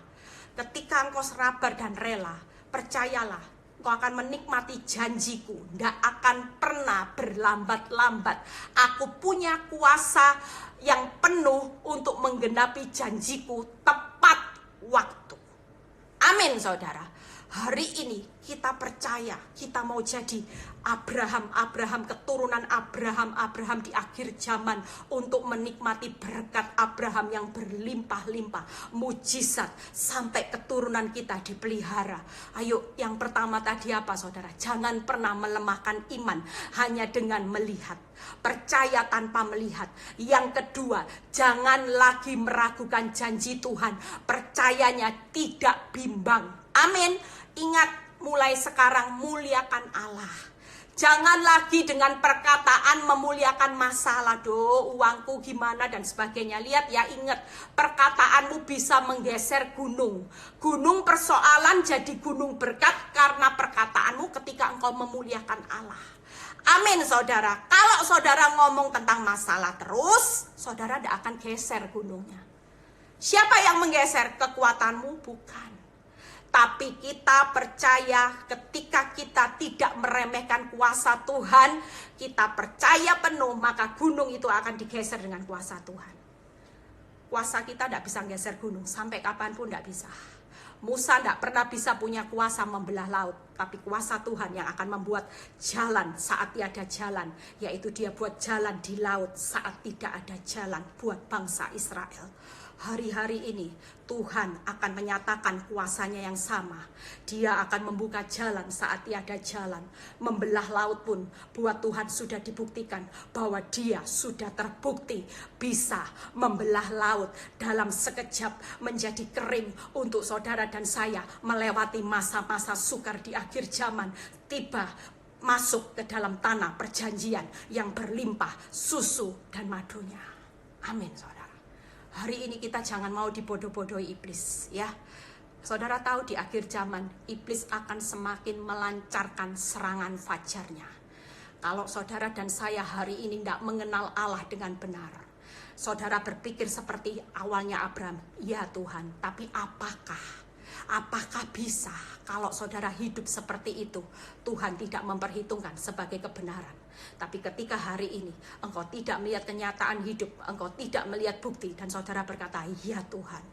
Ketika engkau sabar dan rela, percayalah, engkau akan menikmati janjiku. Tidak akan pernah berlambat-lambat. Aku punya kuasa yang penuh untuk menggenapi janjiku tepat waktu. Amin saudara. Hari ini kita percaya, kita mau jadi Abraham, keturunan Abraham di akhir zaman, untuk menikmati berkat Abraham yang berlimpah-limpah, mujizat, sampai keturunan kita dipelihara. Ayo, yang pertama tadi apa saudara? Jangan pernah melemahkan iman hanya dengan melihat. Percaya tanpa melihat. Yang kedua, jangan lagi meragukan janji Tuhan. Percayanya tidak bimbang. Amin. Ingat, mulai sekarang muliakan Allah. Jangan lagi dengan perkataan memuliakan masalah, uangku gimana dan sebagainya. Lihat ya, ingat, perkataanmu bisa menggeser gunung. Gunung persoalan jadi gunung berkat karena perkataanmu ketika engkau memuliakan Allah. Amin saudara. Kalau saudara ngomong tentang masalah terus, saudara tidak akan geser gunungnya. Siapa yang menggeser? Kekuatanmu? Bukan. Tapi kita percaya ketika kita tidak meremehkan kuasa Tuhan, kita percaya penuh, maka gunung itu akan digeser dengan kuasa Tuhan. Kuasa kita tidak bisa geser gunung, sampai kapanpun tidak bisa. Musa tidak pernah bisa punya kuasa membelah laut, tapi kuasa Tuhan yang akan membuat jalan saat tiada jalan, yaitu dia buat jalan di laut saat tidak ada jalan buat bangsa Israel. Hari-hari ini Tuhan akan menyatakan kuasanya yang sama. Dia akan membuka jalan saat tiada jalan. Membelah laut pun buat Tuhan sudah dibuktikan bahwa dia sudah terbukti bisa membelah laut dalam sekejap menjadi kering untuk saudara dan saya melewati masa-masa sukar di akhir zaman. Tiba masuk ke dalam tanah perjanjian yang berlimpah susu dan madunya. Amin saudara. Hari ini kita jangan mau dibodoh-bodohi iblis ya. Saudara tahu di akhir zaman iblis akan semakin melancarkan serangan fajarnya. Kalau saudara dan saya hari ini tidak mengenal Allah dengan benar, saudara berpikir seperti awalnya Abraham, ya Tuhan, tapi apakah bisa kalau saudara hidup seperti itu? Tuhan tidak memperhitungkan sebagai kebenaran. Tapi ketika hari ini engkau tidak melihat kenyataan hidup, engkau tidak melihat bukti, dan saudara berkata, ya Tuhan,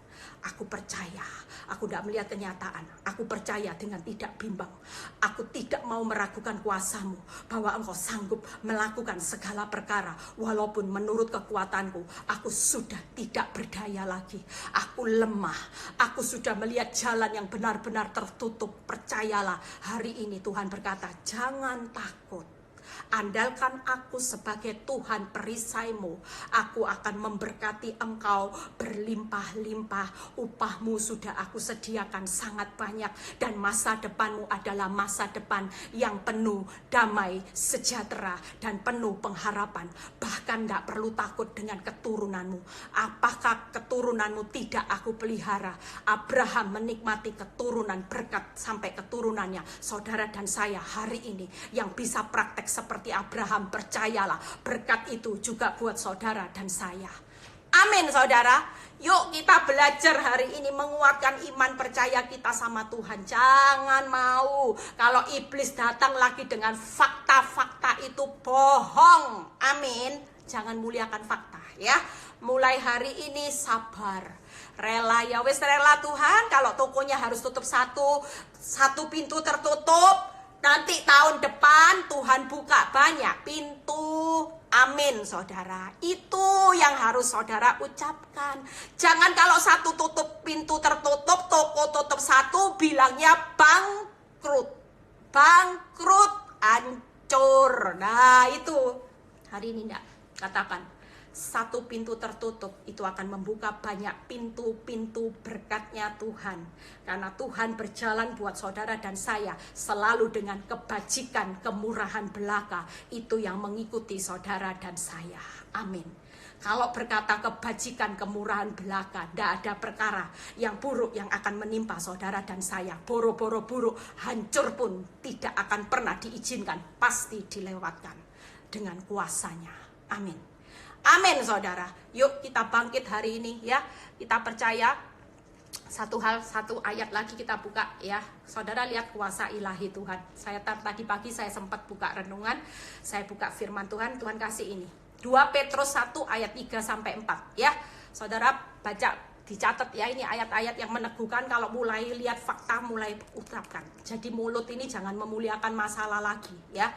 aku percaya, aku tidak melihat kenyataan, aku percaya dengan tidak bimbang, aku tidak mau meragukan kuasamu, bahwa engkau sanggup melakukan segala perkara, walaupun menurut kekuatanku, aku sudah tidak berdaya lagi, aku lemah, aku sudah melihat jalan yang benar-benar tertutup. Percayalah, hari ini Tuhan berkata, jangan takut. Andalkan aku sebagai Tuhan perisaimu. Aku akan memberkati engkau berlimpah-limpah. Upahmu sudah aku sediakan sangat banyak. Dan masa depanmu adalah masa depan yang penuh damai, sejahtera, dan penuh pengharapan. Bahkan tidak perlu takut dengan keturunanmu. Apakah keturunanmu tidak aku pelihara? Abraham menikmati keturunan berkat sampai keturunannya. Saudara dan saya hari ini yang bisa praktek seperti Abraham, percayalah berkat itu juga buat saudara dan saya. Amin saudara. Yuk kita belajar hari ini menguatkan iman percaya kita sama Tuhan. Jangan mau kalau iblis datang lagi dengan fakta-fakta itu bohong. Amin. Jangan muliakan fakta ya. Mulai hari ini sabar, rela ya wes, rela Tuhan. Kalau tokonya harus tutup satu pintu tertutup, nanti tahun depan Tuhan buka banyak pintu. Amin saudara. Itu yang harus saudara ucapkan. Jangan kalau satu pintu tertutup, toko tutup satu, bilangnya bangkrut, hancur. Nah itu hari ini enggak. Katakan, satu pintu tertutup itu akan membuka banyak pintu-pintu berkatnya Tuhan. Karena Tuhan berjalan buat saudara dan saya selalu dengan kebajikan, kemurahan belaka. Itu yang mengikuti saudara dan saya. Amin. Kalau berkata kebajikan, kemurahan belaka, tidak ada perkara yang buruk yang akan menimpa saudara dan saya. Boro-boro buruk, hancur pun tidak akan pernah diizinkan. Pasti dilewatkan dengan kuasanya. Amin. Amin saudara. Yuk kita bangkit hari ini ya. Kita percaya satu ayat lagi kita buka ya. Saudara lihat kuasa ilahi Tuhan. Tadi pagi saya sempat buka renungan. Saya buka firman Tuhan. Tuhan kasih ini. 2 Petrus 1 ayat 3-4 ya. Saudara baca dicatat ya, ini ayat-ayat yang meneguhkan kalau mulai lihat fakta, mulai ucapkan. Jadi mulut ini jangan memuliakan masalah lagi ya.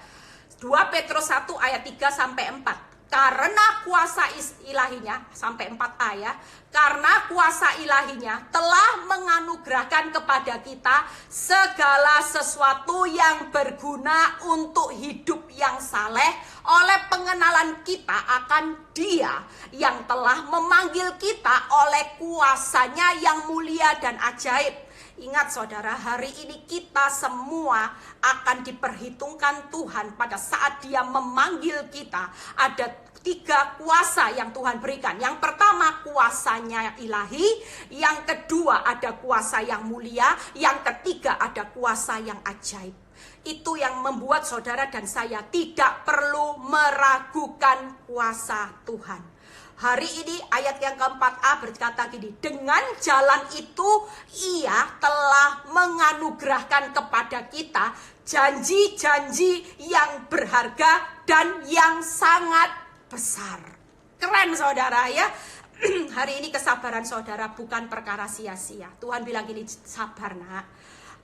2 Petrus 1 ayat 3 sampai 4. Karena kuasa ilahinya, sampai 4a ya, karena kuasa ilahinya telah menganugerahkan kepada kita segala sesuatu yang berguna untuk hidup yang saleh oleh pengenalan kita akan Dia yang telah memanggil kita oleh kuasanya yang mulia dan ajaib. Ingat saudara, hari ini kita semua akan diperhitungkan Tuhan pada saat Dia memanggil kita. Ada 3 kuasa yang Tuhan berikan. Yang pertama kuasanya ilahi, yang kedua ada kuasa yang mulia, yang ketiga ada kuasa yang ajaib. Itu yang membuat saudara dan saya tidak perlu meragukan kuasa Tuhan. Hari ini ayat yang keempat-a berkata gini, dengan jalan itu Ia telah menganugerahkan kepada kita janji-janji yang berharga dan yang sangat besar. Keren saudara ya. Hari ini kesabaran saudara bukan perkara sia-sia. Tuhan bilang gini, sabar nak.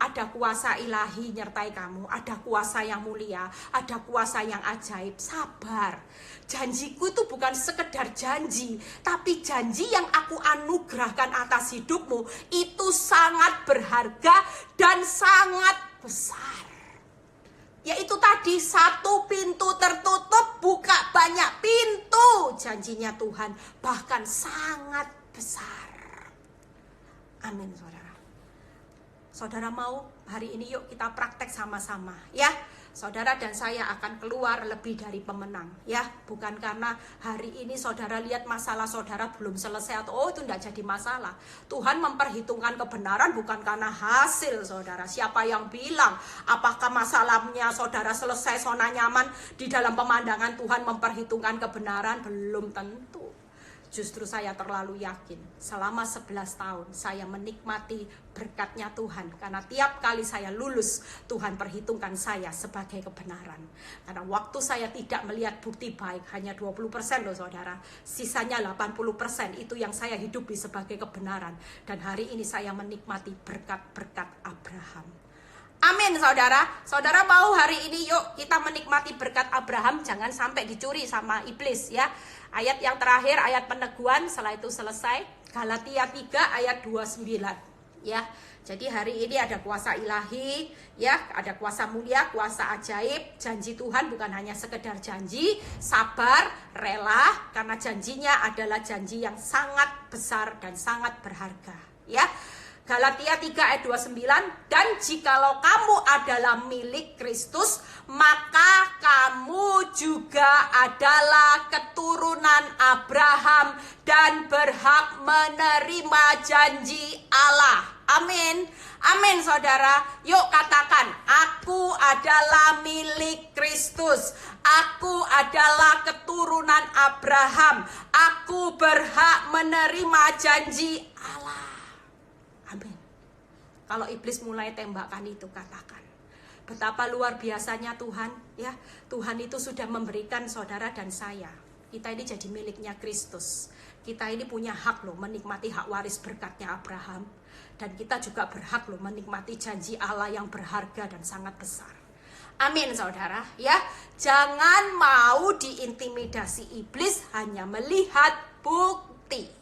Ada kuasa ilahi nyertai kamu, ada kuasa yang mulia, ada kuasa yang ajaib. Sabar. Janjiku itu bukan sekedar janji, tapi janji yang aku anugerahkan atas hidupmu itu sangat berharga dan sangat besar. Yaitu tadi, 1 pintu tertutup, buka banyak pintu. Janjinya Tuhan bahkan sangat besar. Amin saudara. Saudara mau hari ini yuk kita praktek sama-sama ya. Saudara dan saya akan keluar lebih dari pemenang ya. Bukan karena hari ini saudara lihat masalah saudara belum selesai atau itu tidak jadi masalah. Tuhan memperhitungkan kebenaran bukan karena hasil saudara. Siapa yang bilang apakah masalahnya saudara selesai zona nyaman? Di dalam pemandangan Tuhan memperhitungkan kebenaran? Belum tentu. Justru saya terlalu yakin selama 11 tahun saya menikmati berkatnya Tuhan. Karena tiap kali saya lulus, Tuhan perhitungkan saya sebagai kebenaran. Karena waktu saya tidak melihat bukti baik, hanya 20% loh saudara. Sisanya 80% itu yang saya hidupi sebagai kebenaran. Dan hari ini saya menikmati berkat-berkat Abraham. Amin saudara. Saudara mau hari ini yuk kita menikmati berkat Abraham. Jangan sampai dicuri sama iblis ya. Ayat yang terakhir, ayat peneguhan, setelah itu selesai. Galatia 3 ayat 29 ya. Jadi hari ini ada kuasa ilahi ya, ada kuasa mulia, kuasa ajaib. Janji Tuhan bukan hanya sekedar janji, sabar, rela, karena janjinya adalah janji yang sangat besar dan sangat berharga ya. Galatia 3 ayat 29, dan jikalau kamu adalah milik Kristus, maka kamu juga adalah keturunan Abraham dan berhak menerima janji Allah. Amin. Amin saudara. Yuk katakan, aku adalah milik Kristus. Aku adalah keturunan Abraham. Aku berhak menerima janji Allah. Amin. Kalau iblis mulai tembakan itu, katakan betapa luar biasanya Tuhan ya. Tuhan itu sudah memberikan saudara dan saya. Kita ini jadi miliknya Kristus. Kita ini punya hak loh menikmati hak waris berkatnya Abraham. Dan kita juga berhak loh menikmati janji Allah yang berharga dan sangat besar. Amin saudara ya. Jangan mau diintimidasi iblis hanya melihat bukti.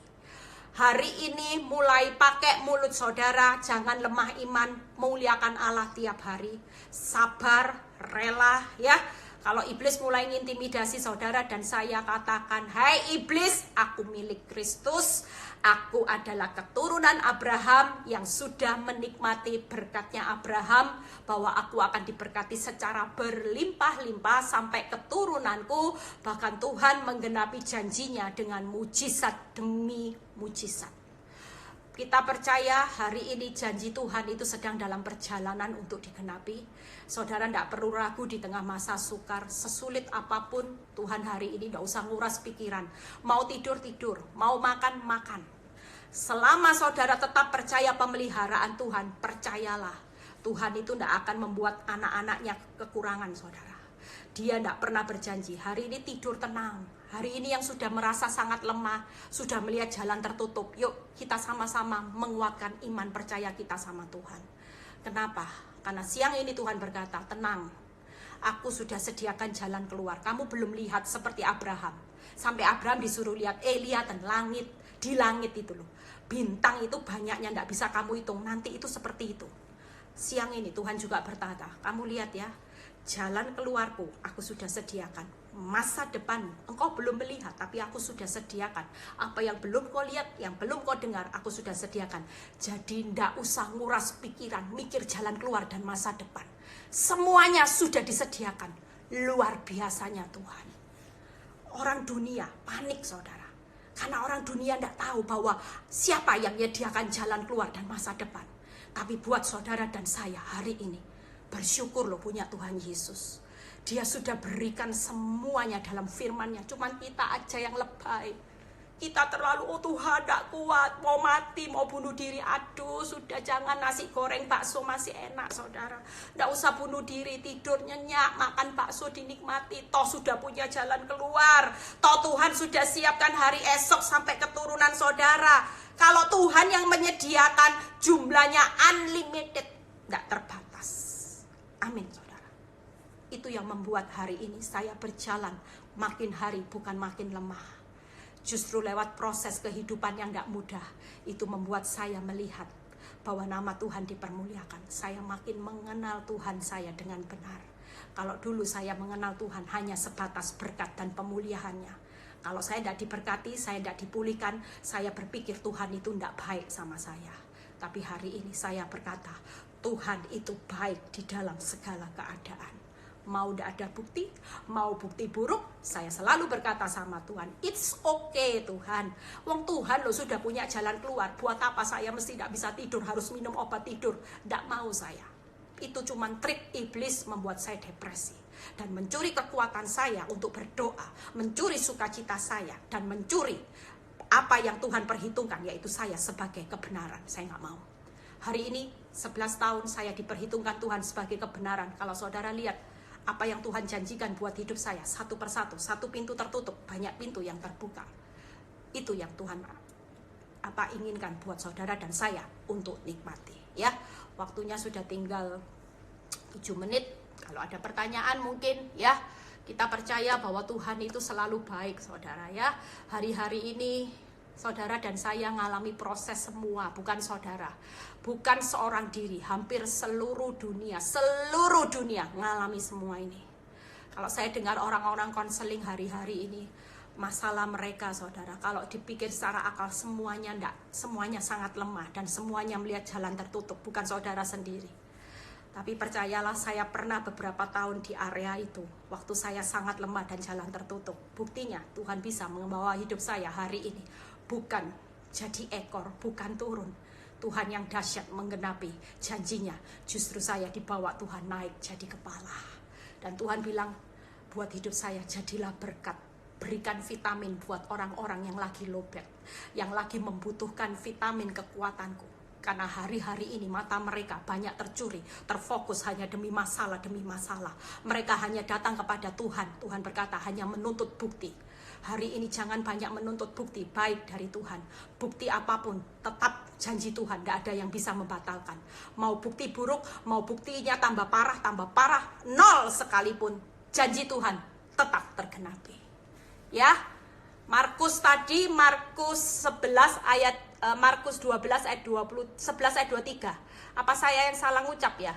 Hari ini mulai pakai mulut saudara, jangan lemah iman, muliakan Allah tiap hari. Sabar, rela ya. Kalau iblis mulai ngintimidasi saudara dan saya, katakan, hai iblis, aku milik Kristus. Aku adalah keturunan Abraham yang sudah menikmati berkatnya Abraham, bahwa aku akan diberkati secara berlimpah-limpah sampai keturunanku. Bahkan Tuhan menggenapi janjinya dengan mujizat demi mujizat. Kita percaya hari ini janji Tuhan itu sedang dalam perjalanan untuk digenapi. Saudara tidak perlu ragu di tengah masa sukar. Sesulit apapun, Tuhan hari ini tidak usah nguras pikiran. Mau tidur, mau makan. Selama saudara tetap percaya pemeliharaan Tuhan, percayalah, Tuhan itu tidak akan membuat anak-anaknya kekurangan saudara. Dia tidak pernah berjanji, hari ini tidur tenang, Hari ini yang sudah merasa sangat lemah, sudah melihat jalan tertutup, yuk kita sama-sama menguatkan iman percaya kita sama Tuhan. Kenapa? Karena siang ini Tuhan berkata, tenang, aku sudah sediakan jalan keluar. Kamu belum lihat seperti Abraham. Sampai Abraham disuruh lihat, lihatan langit, di langit itu loh. Bintang itu banyaknya, tidak bisa kamu hitung, nanti itu seperti itu. Siang ini Tuhan juga berkata, kamu lihat ya, jalan keluarku aku sudah sediakan. Masa depan engkau belum melihat, tapi aku sudah sediakan. Apa yang belum kau lihat, yang belum kau dengar, aku sudah sediakan. Jadi ndak usah nguras pikiran, mikir jalan keluar dan masa depan. Semuanya sudah disediakan. Luar biasanya Tuhan. Orang dunia panik saudara, karena orang dunia ndak tahu bahwa siapa yang menyediakan jalan keluar dan masa depan. Tapi buat saudara dan saya hari ini, bersyukur loh punya Tuhan Yesus. Dia sudah berikan semuanya dalam firman-Nya. Cuman kita aja yang lebay. Kita terlalu, oh Tuhan gak kuat, mau mati, mau bunuh diri. Aduh sudah, jangan nasi goreng bakso masih enak saudara. Gak usah bunuh diri, tidur nyenyak, makan bakso dinikmati. Toh sudah punya jalan keluar. Toh Tuhan sudah siapkan hari esok sampai keturunan saudara. Kalau Tuhan yang menyediakan, jumlahnya unlimited, gak terbatas. Amin saudara. Itu yang membuat hari ini saya berjalan makin hari bukan makin lemah. Justru lewat proses kehidupan yang gak mudah, itu membuat saya melihat bahwa nama Tuhan dipermuliakan. Saya makin mengenal Tuhan saya dengan benar. Kalau dulu saya mengenal Tuhan hanya sebatas berkat dan pemuliaannya. Kalau saya tidak diberkati, saya tidak dipulihkan, saya berpikir Tuhan itu tidak baik sama saya. Tapi hari ini saya berkata, Tuhan itu baik di dalam segala keadaan. Mau tidak ada bukti, mau bukti buruk, saya selalu berkata sama Tuhan, it's okay Tuhan. Wong Tuhan lo sudah punya jalan keluar. Buat apa saya mesti tidak bisa tidur, harus minum obat tidur? Tidak mau saya. Itu cuma trik iblis membuat saya depresi. Dan mencuri kekuatan saya untuk berdoa, mencuri sukacita saya, dan mencuri apa yang Tuhan perhitungkan, yaitu saya sebagai kebenaran. Saya nggak mau. Hari ini 11 tahun saya diperhitungkan Tuhan sebagai kebenaran. Kalau saudara lihat apa yang Tuhan janjikan buat hidup saya, satu persatu, satu pintu tertutup, banyak pintu yang terbuka. Itu yang Tuhan inginkan buat saudara dan saya untuk nikmati. Ya, waktunya sudah tinggal 7 menit. Kalau ada pertanyaan mungkin ya, kita percaya bahwa Tuhan itu selalu baik saudara ya. Hari-hari ini saudara dan saya mengalami proses semua, bukan saudara, bukan seorang diri, hampir seluruh dunia mengalami semua ini. Kalau saya dengar orang-orang konseling hari-hari ini, masalah mereka saudara, kalau dipikir secara akal semuanya enggak, semuanya sangat lemah dan semuanya melihat jalan tertutup, bukan saudara sendiri. Tapi percayalah, saya pernah beberapa tahun di area itu, waktu saya sangat lemah dan jalan tertutup. Buktinya Tuhan bisa membawa hidup saya hari ini, bukan jadi ekor, bukan turun. Tuhan yang dahsyat menggenapi janjinya. Justru saya dibawa Tuhan naik jadi kepala. Dan Tuhan bilang, buat hidup saya jadilah berkat. Berikan vitamin buat orang-orang yang lagi lowbat, yang lagi membutuhkan vitamin kekuatanku. Karena hari-hari ini mata mereka banyak tercuri, terfokus hanya demi masalah. Mereka hanya datang kepada Tuhan. Tuhan berkata hanya menuntut bukti. Hari ini jangan banyak menuntut bukti baik dari Tuhan. Bukti apapun tetap janji Tuhan, tidak ada yang bisa membatalkan. Mau bukti buruk, mau buktinya tambah parah, nol sekalipun, janji Tuhan tetap tergenapi. Ya, Markus 11 ayat Markus 12 ayat 11 ayat 23. Apa saya yang salah ngucap ya?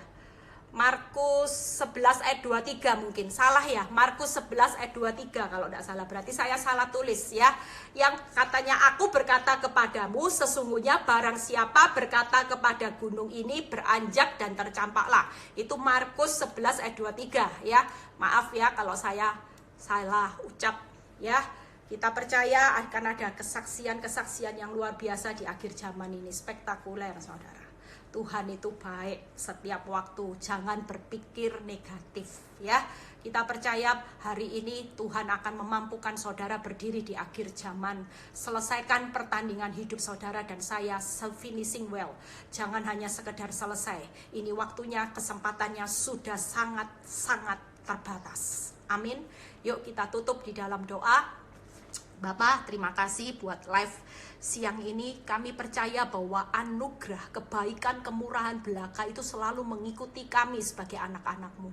Markus 11 ayat 23 mungkin. Salah ya, Markus 11 ayat 23 kalau tidak salah. Berarti saya salah tulis ya. Yang katanya, aku berkata kepadamu, sesungguhnya barang siapa berkata kepada gunung ini beranjak dan tercampaklah. Itu Markus 11 ayat 23 ya. Maaf ya kalau saya salah ucap ya. Kita percaya akan ada kesaksian-kesaksian yang luar biasa di akhir zaman ini. Spektakuler saudara. Tuhan itu baik setiap waktu. Jangan berpikir negatif ya. Kita percaya hari ini Tuhan akan memampukan saudara berdiri di akhir zaman. Selesaikan pertandingan hidup saudara dan saya finishing well. Jangan hanya sekedar selesai. Ini waktunya, kesempatannya sudah sangat-sangat terbatas. Amin. Yuk kita tutup di dalam doa. Bapak, terima kasih buat live siang ini. Kami percaya bahwa anugerah, kebaikan, kemurahan belaka itu selalu mengikuti kami sebagai anak-anak-Mu.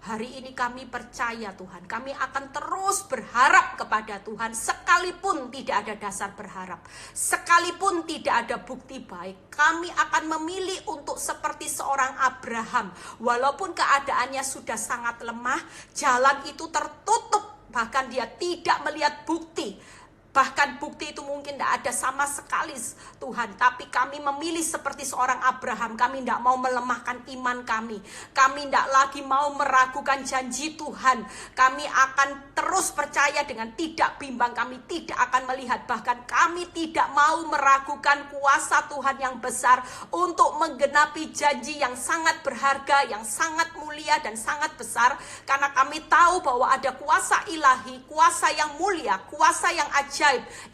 Hari ini kami percaya Tuhan, kami akan terus berharap kepada Tuhan sekalipun tidak ada dasar berharap, sekalipun tidak ada bukti baik. Kami akan memilih untuk seperti seorang Abraham, walaupun keadaannya sudah sangat lemah, jalan itu tertutup, bahkan dia tidak melihat bukti. Bahkan bukti itu mungkin tidak ada sama sekali Tuhan. Tapi kami memilih seperti seorang Abraham. Kami tidak mau melemahkan iman kami. Kami tidak lagi mau meragukan janji Tuhan. Kami akan terus percaya dengan tidak bimbang. Kami tidak akan melihat. Bahkan kami tidak mau meragukan kuasa Tuhan yang besar untuk menggenapi janji yang sangat berharga, yang sangat mulia dan sangat besar. Karena kami tahu bahwa ada kuasa ilahi, kuasa yang mulia, kuasa yang ajaib,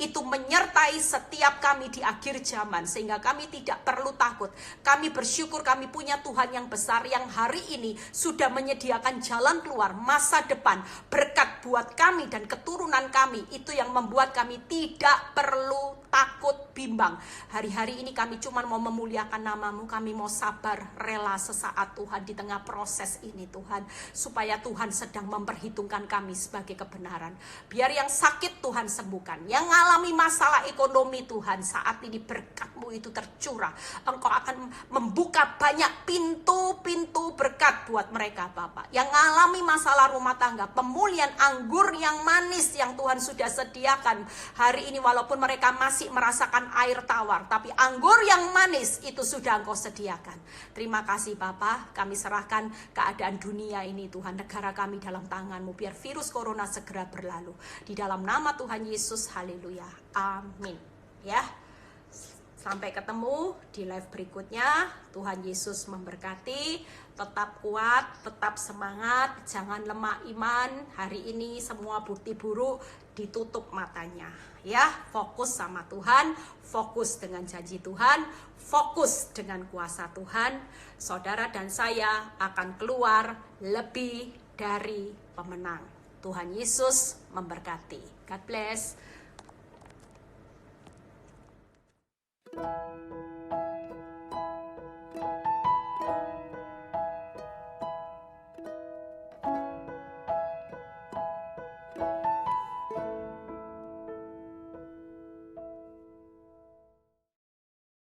itu menyertai setiap kami di akhir zaman, sehingga kami tidak perlu takut. Kami bersyukur kami punya Tuhan yang besar, yang hari ini sudah menyediakan jalan keluar, masa depan, berkat buat kami dan keturunan kami. Itu yang membuat kami tidak perlu takut, bimbang. Hari-hari ini kami cuma mau memuliakan nama-Mu. Kami mau sabar, rela sesaat Tuhan di tengah proses ini Tuhan, supaya Tuhan sedang memperhitungkan kami sebagai kebenaran. Biar yang sakit Tuhan sembuhkan, yang mengalami masalah ekonomi Tuhan, saat ini berkat-Mu itu tercurah. Engkau akan membuka banyak pintu-pintu berkat buat mereka Bapak. Yang mengalami masalah rumah tangga, pemulihan anggur yang manis yang Tuhan sudah sediakan hari ini, walaupun mereka masih merasakan air tawar, tapi anggur yang manis itu sudah Engkau sediakan. Terima kasih Bapak, kami serahkan keadaan dunia ini Tuhan, negara kami dalam tangan-Mu, biar virus corona segera berlalu. Di dalam nama Tuhan Yesus, haleluya, amin. Ya, sampai ketemu di live berikutnya. Tuhan Yesus memberkati. Tetap kuat, tetap semangat, jangan lemah iman. Hari ini semua bukti buruk ditutup matanya. Ya, fokus sama Tuhan, fokus dengan janji Tuhan, fokus dengan kuasa Tuhan. Saudara dan saya akan keluar lebih dari pemenang. Tuhan Yesus memberkati. God bless.